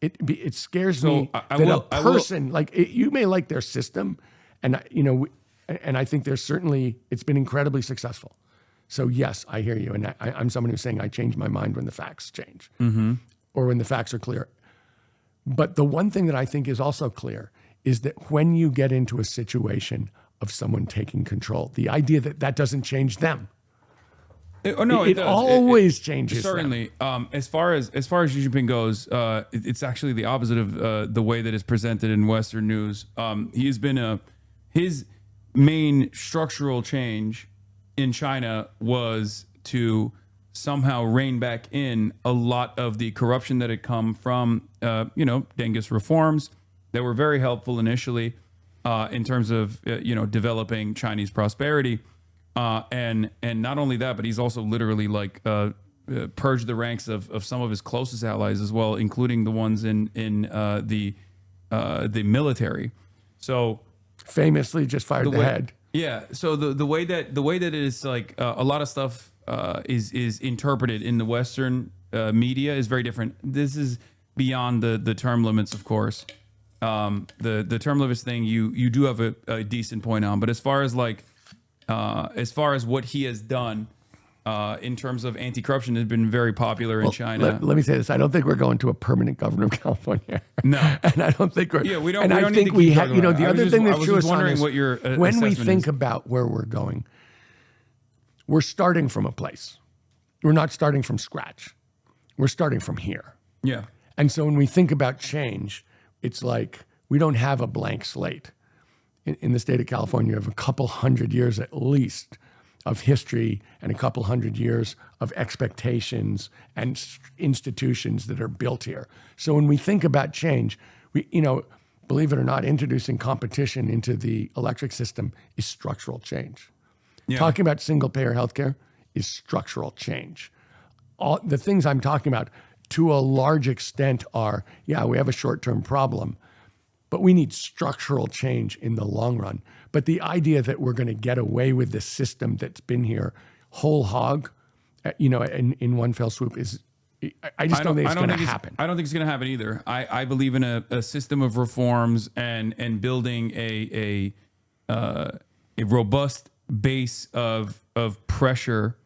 [SPEAKER 2] It scares me that a person, you may like their system, and I think it's been incredibly successful. So yes, I hear you, and I'm someone who's saying I change my mind when the facts change, or when the facts are clear. But the one thing that I think is also clear is that when you get into a situation of someone taking control, the idea that doesn't change them. It always changes.
[SPEAKER 1] Certainly, as far as Xi Jinping goes, it's actually the opposite of the way that is presented in Western news. He's been his main structural change in China was to somehow rein back in a lot of the corruption that had come from, Dengist reforms that were very helpful initially in terms of, developing Chinese prosperity. And not only that, but he's also literally purged the ranks of some of his closest allies as well, including the ones in the military. So
[SPEAKER 2] famously just fired the head.
[SPEAKER 1] Yeah. So the way that it is like a lot of stuff is interpreted in the Western media is very different. This is beyond the term limits, of course. The term limits thing you do have a decent point on, but as far as what he has done in terms of anti-corruption has been very popular in China.
[SPEAKER 2] Let me say this. I don't think we're going to a permanent governor of California.
[SPEAKER 1] No.
[SPEAKER 2] And I don't think we're...
[SPEAKER 1] Yeah, we don't,
[SPEAKER 2] and
[SPEAKER 1] we
[SPEAKER 2] I
[SPEAKER 1] don't
[SPEAKER 2] think
[SPEAKER 1] need to keep
[SPEAKER 2] have, the other thing that's true is
[SPEAKER 1] what your
[SPEAKER 2] when we think
[SPEAKER 1] is.
[SPEAKER 2] about where we're going, we're starting from a place. We're not starting from scratch. We're starting from here.
[SPEAKER 1] Yeah.
[SPEAKER 2] And so when we think about change, it's like we don't have a blank slate. In the state of California, you have a couple hundred years at least of history and a couple hundred years of expectations and institutions that are built here. So when we think about change, we, believe it or not, introducing competition into the electric system is structural change. Yeah. Talking about single-payer healthcare is structural change. All the things I'm talking about, to a large extent, are, we have a short-term problem, but we need structural change in the long run. But the idea that we're going to get away with the system that's been here whole hog in one fell swoop I just don't think it's going to happen.
[SPEAKER 1] I don't think it's going to happen either. I believe in a system of reforms and building a robust base of pressure.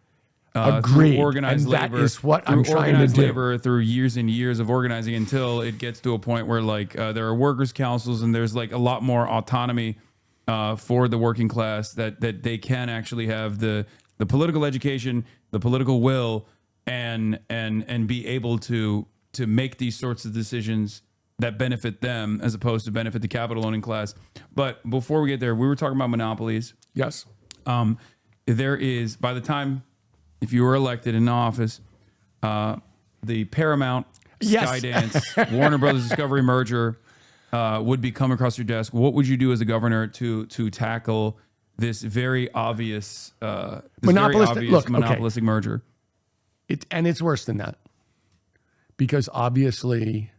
[SPEAKER 2] Agreed.
[SPEAKER 1] Through organized
[SPEAKER 2] and
[SPEAKER 1] labor,
[SPEAKER 2] that is what I'm trying to do.
[SPEAKER 1] Labor, through years and years of organizing until it gets to a point where there are workers' councils and there's a lot more autonomy for the working class that they can actually have the political education, the political will, and be able to make these sorts of decisions that benefit them as opposed to benefit the capital owning class. But before we get there, we were talking about monopolies.
[SPEAKER 2] Yes.
[SPEAKER 1] There is, by the time, if you were elected in office, the Paramount,
[SPEAKER 2] Yes.
[SPEAKER 1] Skydance, Warner Brothers Discovery merger would be coming across your desk. What would you do as a governor to tackle this very obvious, monopolistic merger?
[SPEAKER 2] It's worse than that, because obviously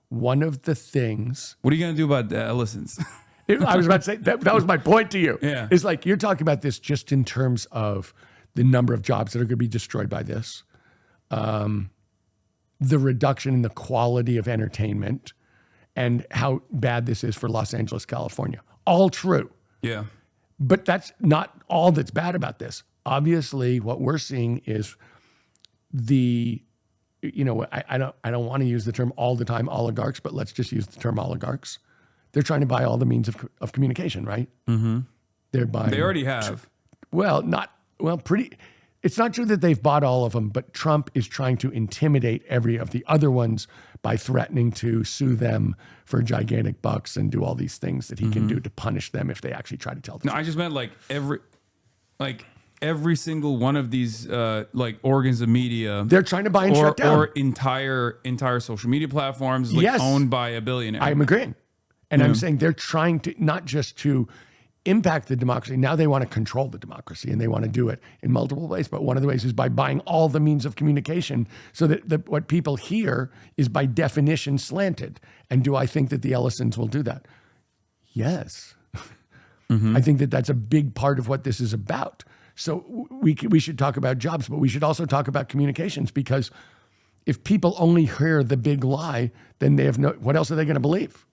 [SPEAKER 2] one of the things.
[SPEAKER 1] What are you going to do about Ellison's?
[SPEAKER 2] I was about to say that was my point to you.
[SPEAKER 1] Yeah.
[SPEAKER 2] It's like you're talking about this just in terms of the number of jobs that are going to be destroyed by this, the reduction in the quality of entertainment, and how bad this is for Los Angeles, California. All true.
[SPEAKER 1] Yeah.
[SPEAKER 2] But that's not all that's bad about this. Obviously, what we're seeing is I don't want to use the term all the time oligarchs, but let's just use the term oligarchs. They're trying to buy all the means of communication, right? Mm-hmm. They're buying.
[SPEAKER 1] They already have.
[SPEAKER 2] It's not true that they've bought all of them, but Trump is trying to intimidate every of the other ones by threatening to sue them for gigantic bucks and do all these things that he can do to punish them if they actually try to tell the truth.
[SPEAKER 1] No, I just meant every single one of these organs of media.
[SPEAKER 2] They're trying to buy and shut down.
[SPEAKER 1] Or entire social media platforms owned by a billionaire.
[SPEAKER 2] I'm agreeing. And I'm saying they're trying to not just to impact the democracy. Now they want to control the democracy, and they want to do it in multiple ways. But one of the ways is by buying all the means of communication so that what people hear is by definition slanted. And do I think that the Ellisons will do that? Yes. I think that that's a big part of what this is about. So we should talk about jobs, but we should also talk about communications, because if people only hear the big lie, then they have what else are they going to believe?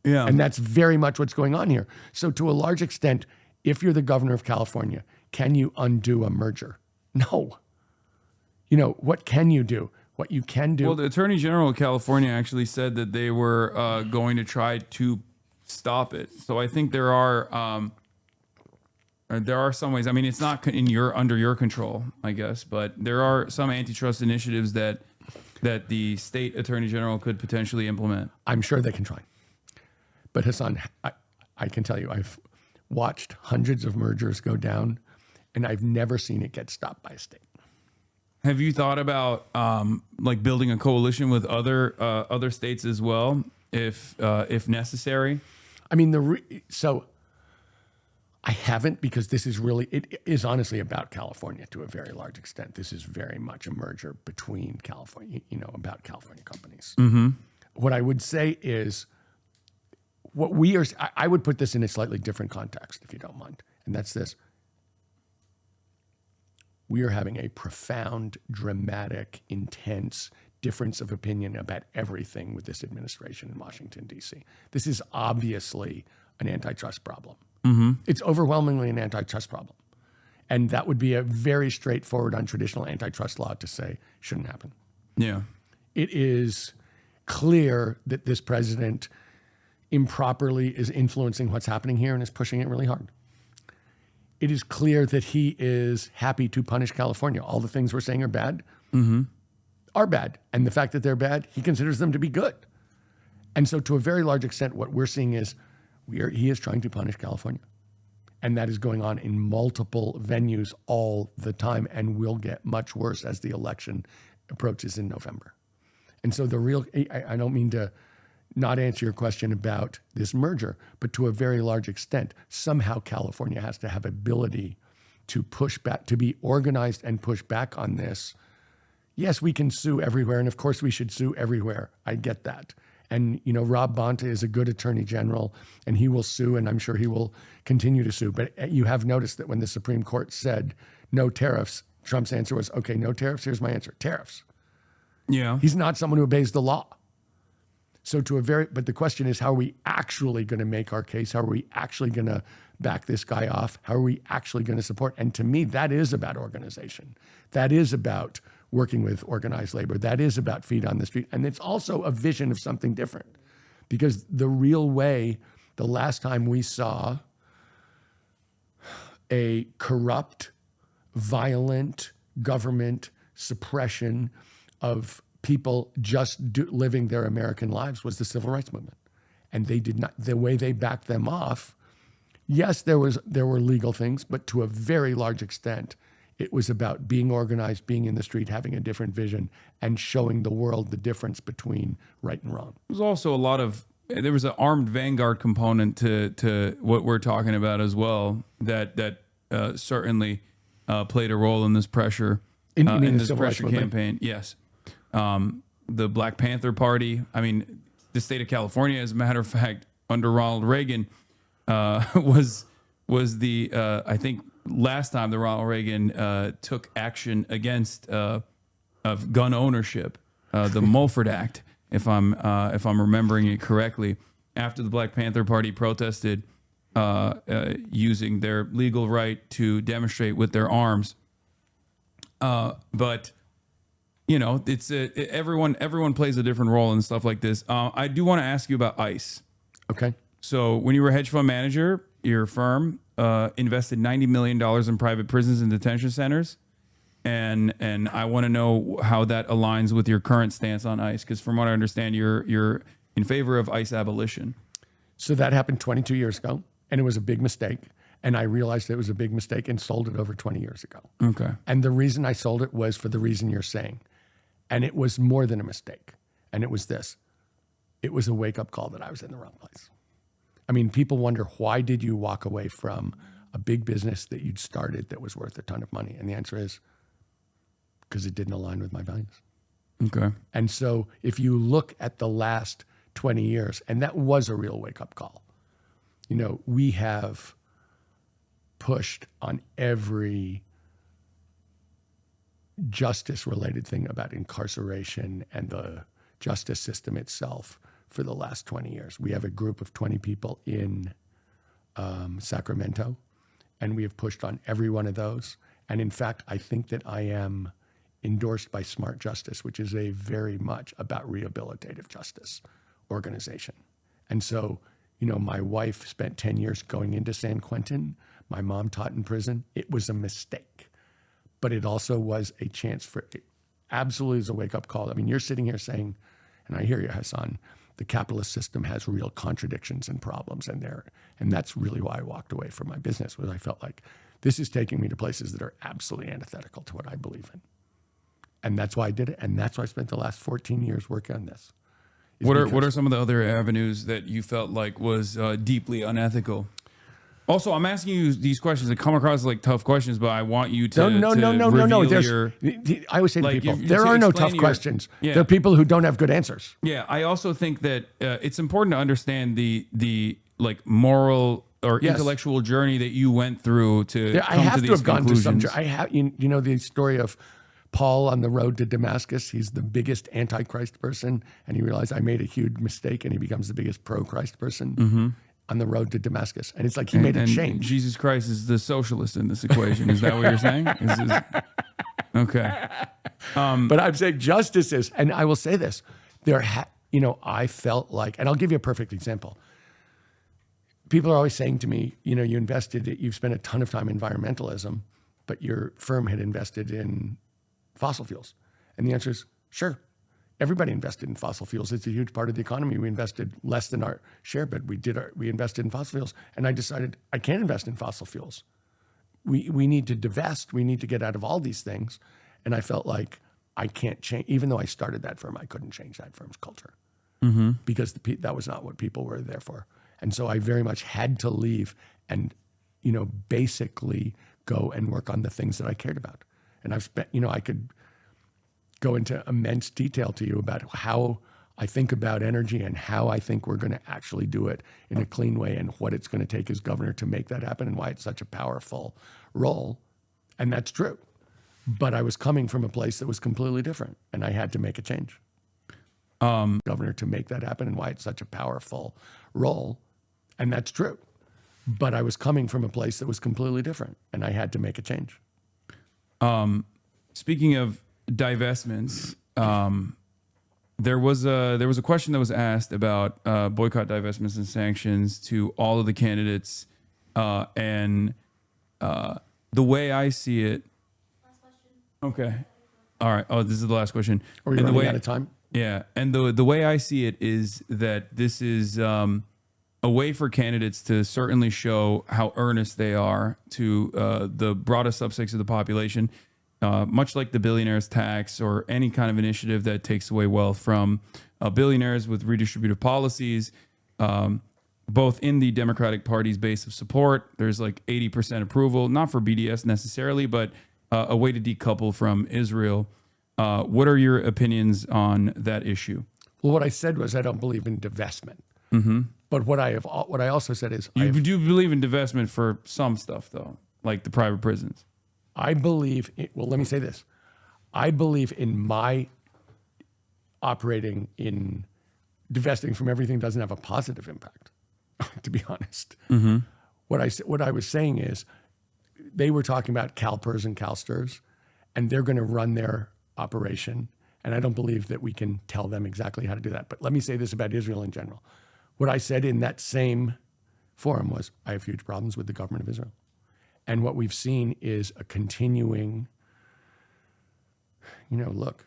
[SPEAKER 1] Yeah.
[SPEAKER 2] And that's very much what's going on here. So to a large extent, if you're the governor of California, can you undo a merger? No. What can you do? What you can do.
[SPEAKER 1] Well, the Attorney General of California actually said that they were going to try to stop it. So I think there are some ways. I mean, it's not under your control, I guess, but there are some antitrust initiatives that the state attorney general could potentially implement.
[SPEAKER 2] I'm sure they can try. But Hasan, I can tell you, I've watched hundreds of mergers go down, and I've never seen it get stopped by a state.
[SPEAKER 1] Have you thought about building a coalition with other states as well, if necessary?
[SPEAKER 2] I mean, so I haven't, because it is honestly about California to a very large extent. This is very much a merger between California, about California companies. Mm-hmm. What I would say is, I would put this in a slightly different context, if you don't mind. And that's this. We are having a profound, dramatic, intense difference of opinion about everything with this administration in Washington, D.C. This is obviously an antitrust problem. Mm-hmm. It's overwhelmingly an antitrust problem. And that would be a very straightforward, untraditional antitrust law to say shouldn't happen.
[SPEAKER 1] Yeah.
[SPEAKER 2] It is clear that this president improperly is influencing what's happening here and is pushing it really hard. It is clear that he is happy to punish California. All the things we're saying are bad, are bad. And the fact that they're bad, he considers them to be good. And so to a very large extent, what we're seeing is he is trying to punish California. And that is going on in multiple venues all the time, and will get much worse as the election approaches in November. And so I don't mean to not answer your question about this merger, but to a very large extent, somehow California has to have ability to push back, to be organized and push back on this. Yes, we can sue everywhere, and of course we should sue everywhere. I get that. And, Rob Bonta is a good attorney general, and he will sue, and I'm sure he will continue to sue. But you have noticed that when the Supreme Court said no tariffs, Trump's answer was, okay, no tariffs. Here's my answer, tariffs.
[SPEAKER 1] Yeah.
[SPEAKER 2] He's not someone who obeys the law. So but the question is, how are we actually going to make our case? How are we actually going to back this guy off? How are we actually going to support? And to me, that is about organization. That is about working with organized labor. That is about feet on the street. And it's also a vision of something different. Because the real way, the last time we saw a corrupt, violent government suppression of people just living their American lives was the civil rights movement. And they did not, the way they backed them off, yes, there were legal things, but to a very large extent, it was about being organized, being in the street, having a different vision, and showing the world the difference between right and wrong.
[SPEAKER 1] There's also there was an armed vanguard component to what we're talking about as well that certainly played a role in this pressure, in this pressure campaign. Yes. The Black Panther Party. I mean, the state of California, as a matter of fact, under Ronald Reagan, was the I think last time that Ronald Reagan took action against of gun ownership, the Mulford Act, if I'm remembering it correctly, after the Black Panther Party protested using their legal right to demonstrate with their arms, but. It's everyone plays a different role in stuff like this. I do want to ask you about ICE.
[SPEAKER 2] Okay.
[SPEAKER 1] So when you were a hedge fund manager, your firm invested $90 million in private prisons and detention centers. And I want to know how that aligns with your current stance on ICE, because from what I understand, you're in favor of ICE abolition.
[SPEAKER 2] So that happened 22 years ago, and it was a big mistake. And I realized it was a big mistake and sold it over 20 years ago.
[SPEAKER 1] Okay.
[SPEAKER 2] And the reason I sold it was for the reason you're saying. And it was more than a mistake. And it was this. It was a wake-up call that I was in the wrong place. I mean, people wonder, why did you walk away from a big business that you'd started that was worth a ton of money? And the answer is, because it didn't align with my values.
[SPEAKER 1] Okay.
[SPEAKER 2] And so if you look at the last 20 years, and that was a real wake-up call, we have pushed on every justice-related thing about incarceration and the justice system itself for the last 20 years. We have a group of 20 people in Sacramento, and we have pushed on every one of those. And in fact, I think that I am endorsed by Smart Justice, which is a very much about rehabilitative justice organization. And so, my wife spent 10 years going into San Quentin. My mom taught in prison. It was a mistake. But it also was a chance for it absolutely is a wake-up call. I mean, you're sitting here saying, and I hear you, Hasan, the capitalist system has real contradictions and problems in there. And that's really why I walked away from my business, was I felt like this is taking me to places that are absolutely antithetical to what I believe in. And that's why I did it. And that's why I spent the last 14 years working on this.
[SPEAKER 1] What are some of the other avenues that you felt like was deeply unethical? Also, I'm asking you these questions that come across like tough questions, but I want you to
[SPEAKER 2] No. I always say to people, there are no tough questions. Yeah. There are people who don't have good answers.
[SPEAKER 1] Yeah, I also think that it's important to understand the like moral or intellectual journey that you went through to come to these conclusions.
[SPEAKER 2] I have, the story of Paul on the road to Damascus. He's the biggest anti-Christ person, and he realized I made a huge mistake, and he becomes the biggest pro-Christ person. On the road to Damascus. And it's like he made a change.
[SPEAKER 1] Jesus Christ is the socialist in this equation. Is that what you're saying? Okay.
[SPEAKER 2] But I'm saying justice is, and I will say this, I felt like, and I'll give you a perfect example. People are always saying to me, you've spent a ton of time in environmentalism, but your firm had invested in fossil fuels. And the answer is, sure. Everybody invested in fossil fuels. It's a huge part of the economy. We invested less than our share, but we invested in fossil fuels. And I decided I can't invest in fossil fuels. We need to divest. We need to get out of all these things. And I felt like I can't change. Even though I started that firm, I couldn't change that firm's culture because that was not what people were there for. And so I very much had to leave and, basically go and work on the things that I cared about. And I've spent, I could go into immense detail to you about how I think about energy and how I think we're going to actually do it in a clean way and what it's going to take as governor to make that happen and why it's such a powerful role. And that's true. But I was coming from a place that was completely different and I had to make a change. Governor to make that happen and why it's such a powerful role. And that's true. But I was coming from a place that was completely different and I had to make a change.
[SPEAKER 1] Speaking of divestments, there was a question that was asked about boycott, divestments, and sanctions to all of the candidates, and the way I see it.
[SPEAKER 3] Last question.
[SPEAKER 1] Okay, all right. Oh, this is the last question.
[SPEAKER 2] Are we
[SPEAKER 1] And the
[SPEAKER 2] running
[SPEAKER 1] way,
[SPEAKER 2] out of time?
[SPEAKER 1] Yeah, and the way I see it is that this is a way for candidates to certainly show how earnest they are to the broadest subsects of the population. Much like the billionaires tax or any kind of initiative that takes away wealth from billionaires with redistributive policies, both in the Democratic Party's base of support, there's like 80% approval, not for BDS necessarily, but a way to decouple from Israel. What are your opinions on that issue?
[SPEAKER 2] Well, what I said was I don't believe in divestment. But what I also said is
[SPEAKER 1] You do believe in divestment for some stuff, though, like the private prisons.
[SPEAKER 2] I believe, well, let me say this. I believe in my operating in divesting from everything doesn't have a positive impact, to be honest. What I was saying is they were talking about CalPERS and CalSTRS, and they're going to run their operation. And I don't believe that we can tell them exactly how to do that. But let me say this about Israel in general. What I said in that same forum was I have huge problems with the government of Israel. And what we've seen is a continuing, look,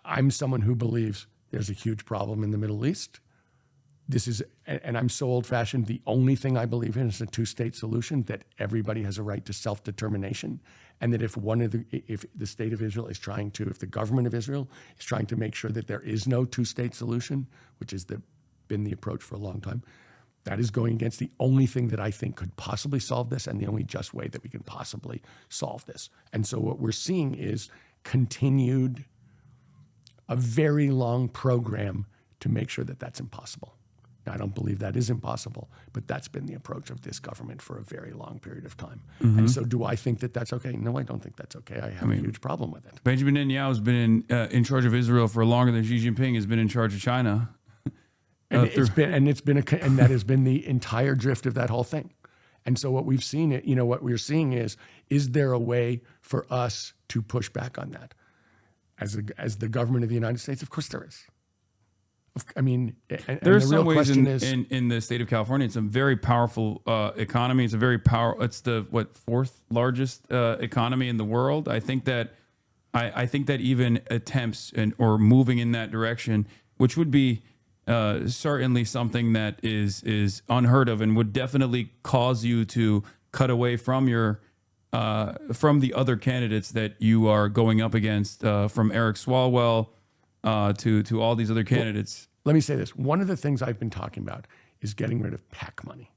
[SPEAKER 2] I'm someone who believes there's a huge problem in the Middle East. And I'm so old fashioned. The only thing I believe in is a two-state solution, that everybody has a right to self-determination. And that if the state of Israel is if the government of Israel is trying to make sure that there is no two-state solution, which has been the approach for a long time, that is going against the only thing that I think could possibly solve this and the only just way that we can possibly solve this. And so what we're seeing is a very long program to make sure that that's impossible. Now, I don't believe that is impossible, but that's been the approach of this government for a very long period of time. And so do I think that that's okay? No, I don't think that's okay. I have a huge problem with it.
[SPEAKER 1] Benjamin Netanyahu has been in charge of Israel for longer than Xi Jinping has been in charge of China.
[SPEAKER 2] And that has been the entire drift of that whole thing. And so what we've seen, what we're seeing is there a way for us to push back on that as the government of the United States? Of course there is.
[SPEAKER 1] There are some ways in the state of California. It's a very powerful economy. It's it's the fourth largest economy in the world. I think that even attempts or moving in that direction, which would be certainly something that is unheard of and would definitely cause you to cut away from from the other candidates that you are going up against, from Eric Swalwell to all these other candidates.
[SPEAKER 2] Well, let me say this. One of the things I've been talking about is getting rid of PAC money.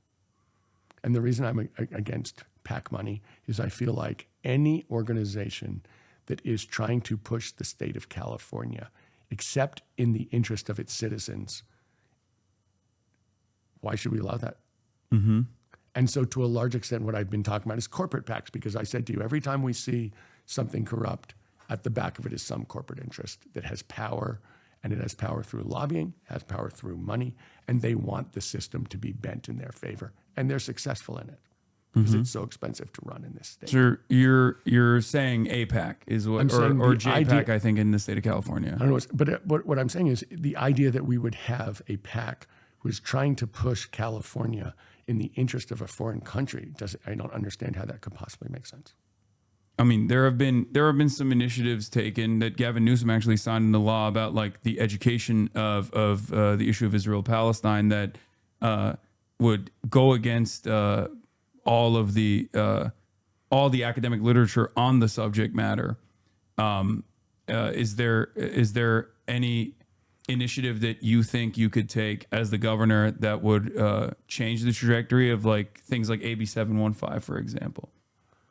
[SPEAKER 2] And the reason I'm against PAC money is I feel like any organization that is trying to push the state of California, except in the interest of its citizens, why should we allow that? And so to a large extent, what I've been talking about is corporate PACs, because I said to you, every time we see something corrupt, at the back of it is some corporate interest that has power, and it has power through lobbying, has power through money, and they want the system to be bent in their favor, and they're successful in it because it's so expensive to run in this state.
[SPEAKER 1] So you're saying APAC is what, or JPAC, I think, in the state of California.
[SPEAKER 2] I don't know, but what I'm saying is the idea that we would have a PAC who is trying to push California in the interest of a foreign country, I don't understand how that could possibly make sense.
[SPEAKER 1] I mean, there have been some initiatives taken that Gavin Newsom actually signed into law about, like, the education of the issue of Israel-Palestine that would go against all the academic literature on the subject matter. Is there any initiative that you think you could take as the governor that would change the trajectory of, like, things like AB 715, for example?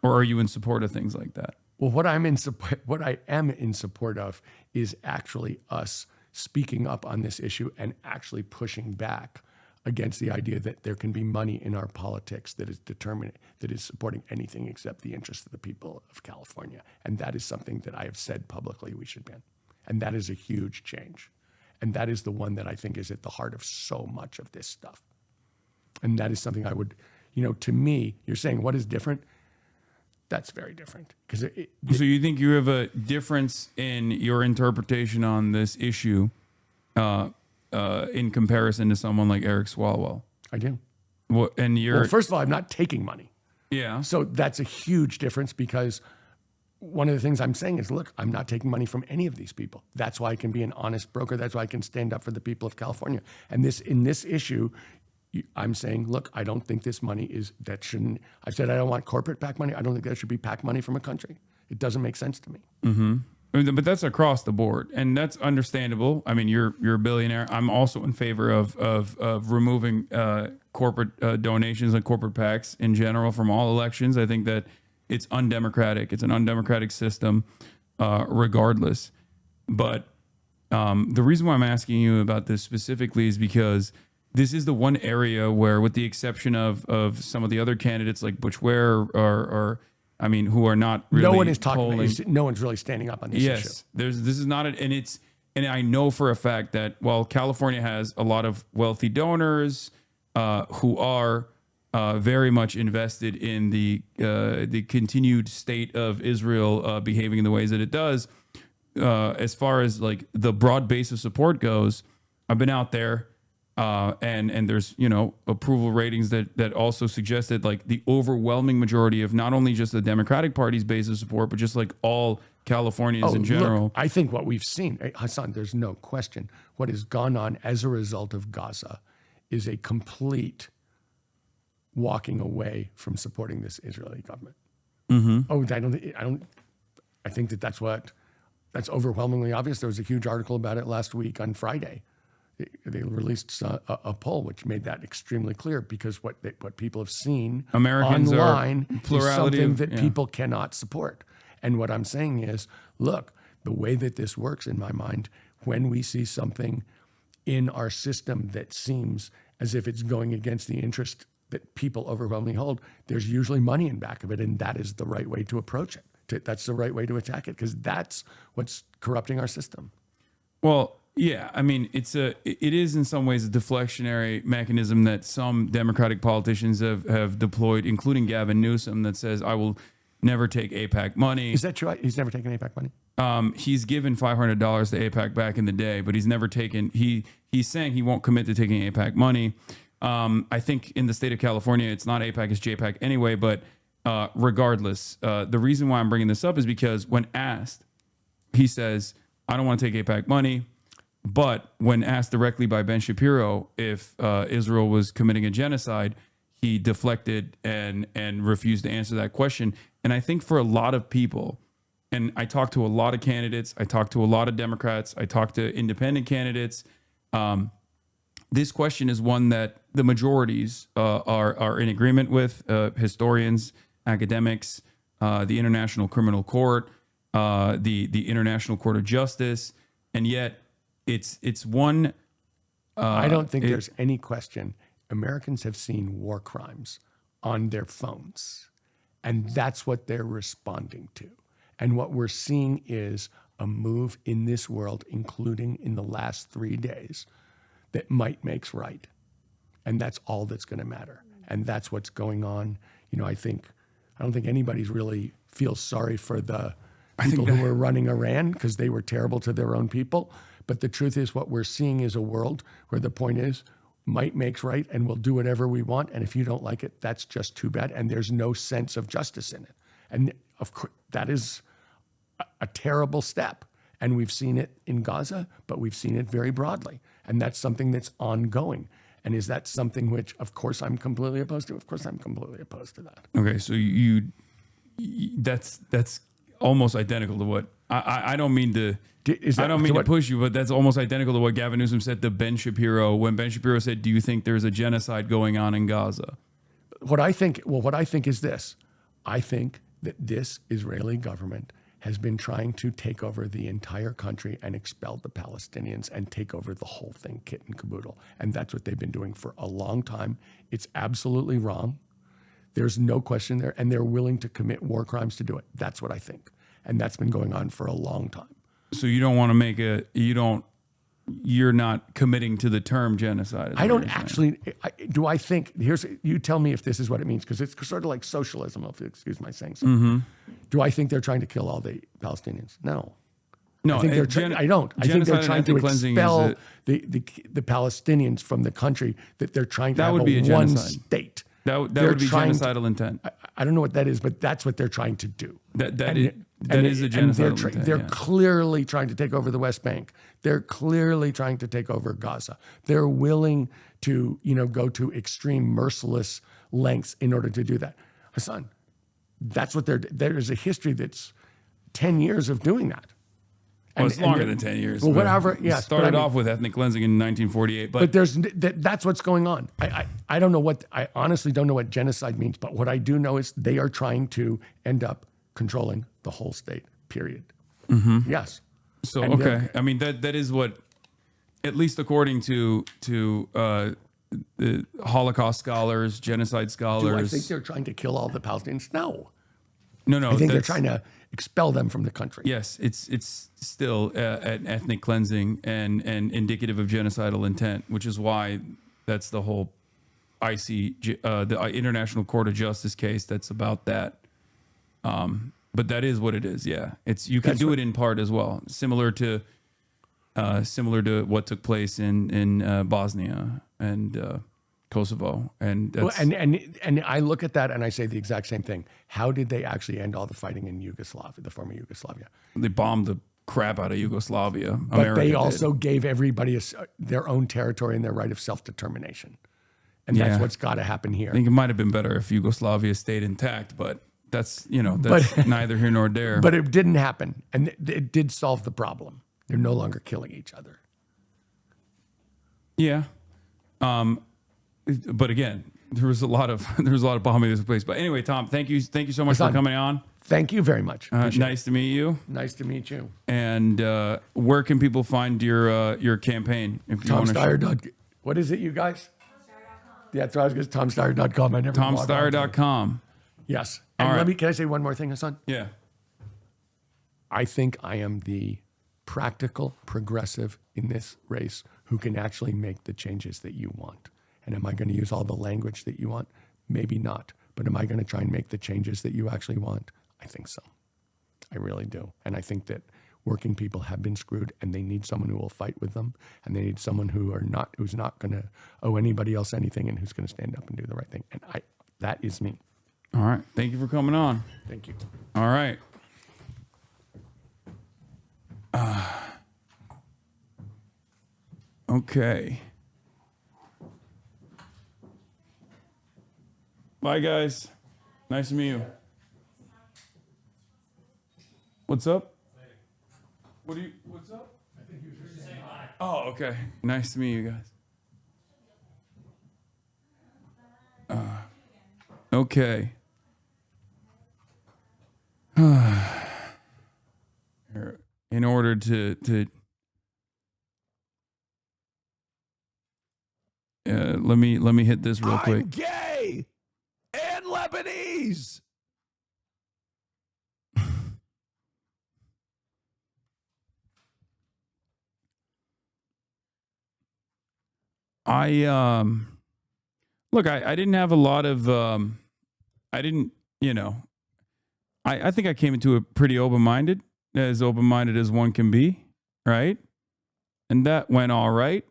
[SPEAKER 1] Or are you in support of things like that?
[SPEAKER 2] Well, what I am in support of is actually us speaking up on this issue and actually pushing back against the idea that there can be money in our politics that is supporting anything except the interests of the people of California. And that is something that I have said publicly we should ban. And that is a huge change. And that is the one that I think is at the heart of so much of this stuff. And that is something I would, to me, you're saying what is different? That's very different. So
[SPEAKER 1] you think you have a difference in your interpretation on this issue in comparison to someone like Eric Swalwell?
[SPEAKER 2] I do.
[SPEAKER 1] Well,
[SPEAKER 2] first of all, I'm not taking money.
[SPEAKER 1] Yeah.
[SPEAKER 2] So that's a huge difference because one of the things I'm saying is, look, I'm not taking money from any of these people. That's why I can be an honest broker. That's why I can stand up for the people of California. And in this issue, I'm saying, look, I don't think this money shouldn't. I said I don't want corporate PAC money. I don't think that should be PAC money from a country. It doesn't make sense to me.
[SPEAKER 1] Mm-hmm. But that's across the board, and that's understandable. I mean, you're a billionaire. I'm also in favor of removing corporate donations and corporate PACs in general from all elections. I think that it's undemocratic. It's an undemocratic system, regardless. But the reason why I'm asking you about this specifically is because this is the one area where, with the exception of some of the other candidates like Butch Ware or who are not really
[SPEAKER 2] no one is talking. No one's really standing up on this issue.
[SPEAKER 1] Yes, this is not and I know for a fact that while California has a lot of wealthy donors who are very much invested in the continued state of Israel behaving in the ways that it does, as far as like the broad base of support goes, I've been out there. And there's, approval ratings that also suggest that like the overwhelming majority of not only just the Democratic Party's base of support, but just like all Californians in general.
[SPEAKER 2] Look, I think what we've seen, Hasan, there's no question, what has gone on as a result of Gaza is a complete walking away from supporting this Israeli government. Mm-hmm. I think that's overwhelmingly obvious. There was a huge article about it last week on Friday. They released a poll which made that extremely clear because what people have seen
[SPEAKER 1] Americans
[SPEAKER 2] online is something that
[SPEAKER 1] yeah.
[SPEAKER 2] people cannot support. And what I'm saying is, look, the way that this works in my mind, when we see something in our system that seems as if it's going against the interest that people overwhelmingly hold, there's usually money in back of it, and that is the right way to approach it. That's the right way to attack it because that's what's corrupting our system.
[SPEAKER 1] Well, yeah, I mean, it is in some ways a deflectionary mechanism that some Democratic politicians have deployed, including Gavin Newsom, that says, I will never take AIPAC money.
[SPEAKER 2] Is that true? He's never taken AIPAC money?
[SPEAKER 1] He's given $500 to AIPAC back in the day, but he's never taken, he's saying he won't commit to taking AIPAC money. I think in the state of California, it's not AIPAC, it's JPAC anyway, but regardless, the reason why I'm bringing this up is because when asked, he says, I don't want to take AIPAC money. But when asked directly by Ben Shapiro if Israel was committing a genocide, he deflected and refused to answer that question. And I think for a lot of people, and I talked to a lot of candidates, I talked to a lot of Democrats, I talked to independent candidates, this question is one that the majorities are in agreement with, historians, academics, the International Criminal Court, the International Court of Justice, and yet it's one.
[SPEAKER 2] I don't think there's any question. Americans have seen war crimes on their phones, and that's what they're responding to. And what we're seeing is a move in this world, including in the last 3 days, that might makes right. And that's all that's going to matter. And that's what's going on. I don't think anybody's really feels sorry for the people who were running Iran because they were terrible to their own people. But the truth is what we're seeing is a world where the point is might makes right and we'll do whatever we want. And if you don't like it, that's just too bad. And there's no sense of justice in it. And of course, that is a terrible step. And we've seen it in Gaza, but we've seen it very broadly. And that's something that's ongoing. And is that something which, of course, I'm completely opposed to? Of course, I'm completely opposed to that.
[SPEAKER 1] Okay, so that's almost identical to what I don't mean to. I don't mean to push you, but that's almost identical to what Gavin Newsom said to Ben Shapiro when Ben Shapiro said, "Do you think there's a genocide going on in Gaza?"
[SPEAKER 2] What I think is this: I think that this Israeli government has been trying to take over the entire country and expel the Palestinians and take over the whole thing, kit and caboodle. And that's what they've been doing for a long time. It's absolutely wrong. There's no question there. And they're willing to commit war crimes to do it. That's what I think. And that's been going on for a long time.
[SPEAKER 1] So you don't want to make you're not committing to the term genocide.
[SPEAKER 2] I don't actually, do I think, you tell me if this is what it means, because it's sort of like socialism, if you excuse my saying so.
[SPEAKER 1] Mm-hmm.
[SPEAKER 2] Do I think they're trying to kill all the Palestinians? No.
[SPEAKER 1] No,
[SPEAKER 2] I think I don't. I think they're trying to expel the Palestinians from the country, that they're trying to have one state.
[SPEAKER 1] That would be genocidal intent.
[SPEAKER 2] I don't know what that is, but that's what they're trying to do.
[SPEAKER 1] That is a genocidal intent.
[SPEAKER 2] They're clearly trying to take over the West Bank. They're clearly trying to take over Gaza. They're willing to, go to extreme, merciless lengths in order to do that. Hasan, that's what there's a history that's 10 years of doing that.
[SPEAKER 1] Well, it's longer than 10 years.
[SPEAKER 2] Well, whatever. Yes.
[SPEAKER 1] Started off with ethnic cleansing in 1948.
[SPEAKER 2] But that's what's going on. I don't know I honestly don't know what genocide means, but what I do know is they are trying to end up controlling the whole state, period.
[SPEAKER 1] Mm-hmm.
[SPEAKER 2] Yes.
[SPEAKER 1] So, okay. I mean, that is what, at least according to the Holocaust scholars, genocide scholars.
[SPEAKER 2] Do I think they're trying to kill all the Palestinians? No.
[SPEAKER 1] No.
[SPEAKER 2] I think they're trying to expel them from the country.
[SPEAKER 1] Yes, it's still an ethnic cleansing and indicative of genocidal intent, which is why that's the whole the International Court of Justice case that's about that. But that is what it is. Yeah, you can do it in part as well, similar to what took place in Bosnia and Kosovo, and
[SPEAKER 2] I look at that and I say the exact same thing. How did they actually end all the fighting in Yugoslavia, the former Yugoslavia?
[SPEAKER 1] They bombed the crap out of Yugoslavia.
[SPEAKER 2] But America they also gave everybody their own territory and their right of self-determination. And that's what's got to happen here.
[SPEAKER 1] I think it might have been better if Yugoslavia stayed intact, but that's neither here nor there.
[SPEAKER 2] But it didn't happen, and it did solve the problem. They're no longer killing each other.
[SPEAKER 1] Yeah. But again, there was a lot of bombing in this place. But anyway, Tom, thank you so much for coming on.
[SPEAKER 2] Thank you very much.
[SPEAKER 1] Nice to meet you.
[SPEAKER 2] Nice to meet you.
[SPEAKER 1] And where can people find your campaign?
[SPEAKER 2] Tom Steyer. What is it, you guys? TomSteyer.com. Yeah, that's what I was going to say. TomSteyer.com. I never.
[SPEAKER 1] TomSteyer.com.
[SPEAKER 2] Yes. And can I say one more thing, Hasan?
[SPEAKER 1] Yeah.
[SPEAKER 2] I think I am the practical progressive in this race who can actually make the changes that you want. And am I going to use all the language that you want? Maybe not. But am I going to try and make the changes that you actually want? I think so. I really do. And I think that working people have been screwed, and they need someone who will fight with them, and they need someone who's not going to owe anybody else anything, and who's going to stand up and do the right thing. And that is me.
[SPEAKER 1] All right. Thank you for coming on.
[SPEAKER 2] Thank you.
[SPEAKER 1] All right. Okay. Bye, guys. Nice to meet you. What's up? What's up? I think you were just saying hi. Oh, okay. Nice to meet you guys. Okay. In order to let me hit this real quick.
[SPEAKER 3] I'm gay and Lebanese.
[SPEAKER 1] Look, I didn't have a lot of I didn't, I think I came into it pretty open-minded as one can be, right? And that went all right.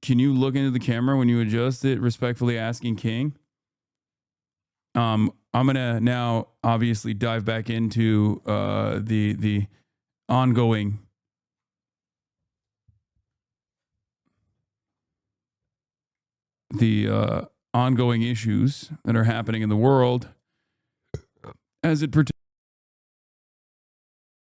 [SPEAKER 1] Can you look into the camera when you adjust it? Respectfully asking, King. I'm gonna now obviously dive back into the ongoing ongoing issues that are happening in the world as it pertains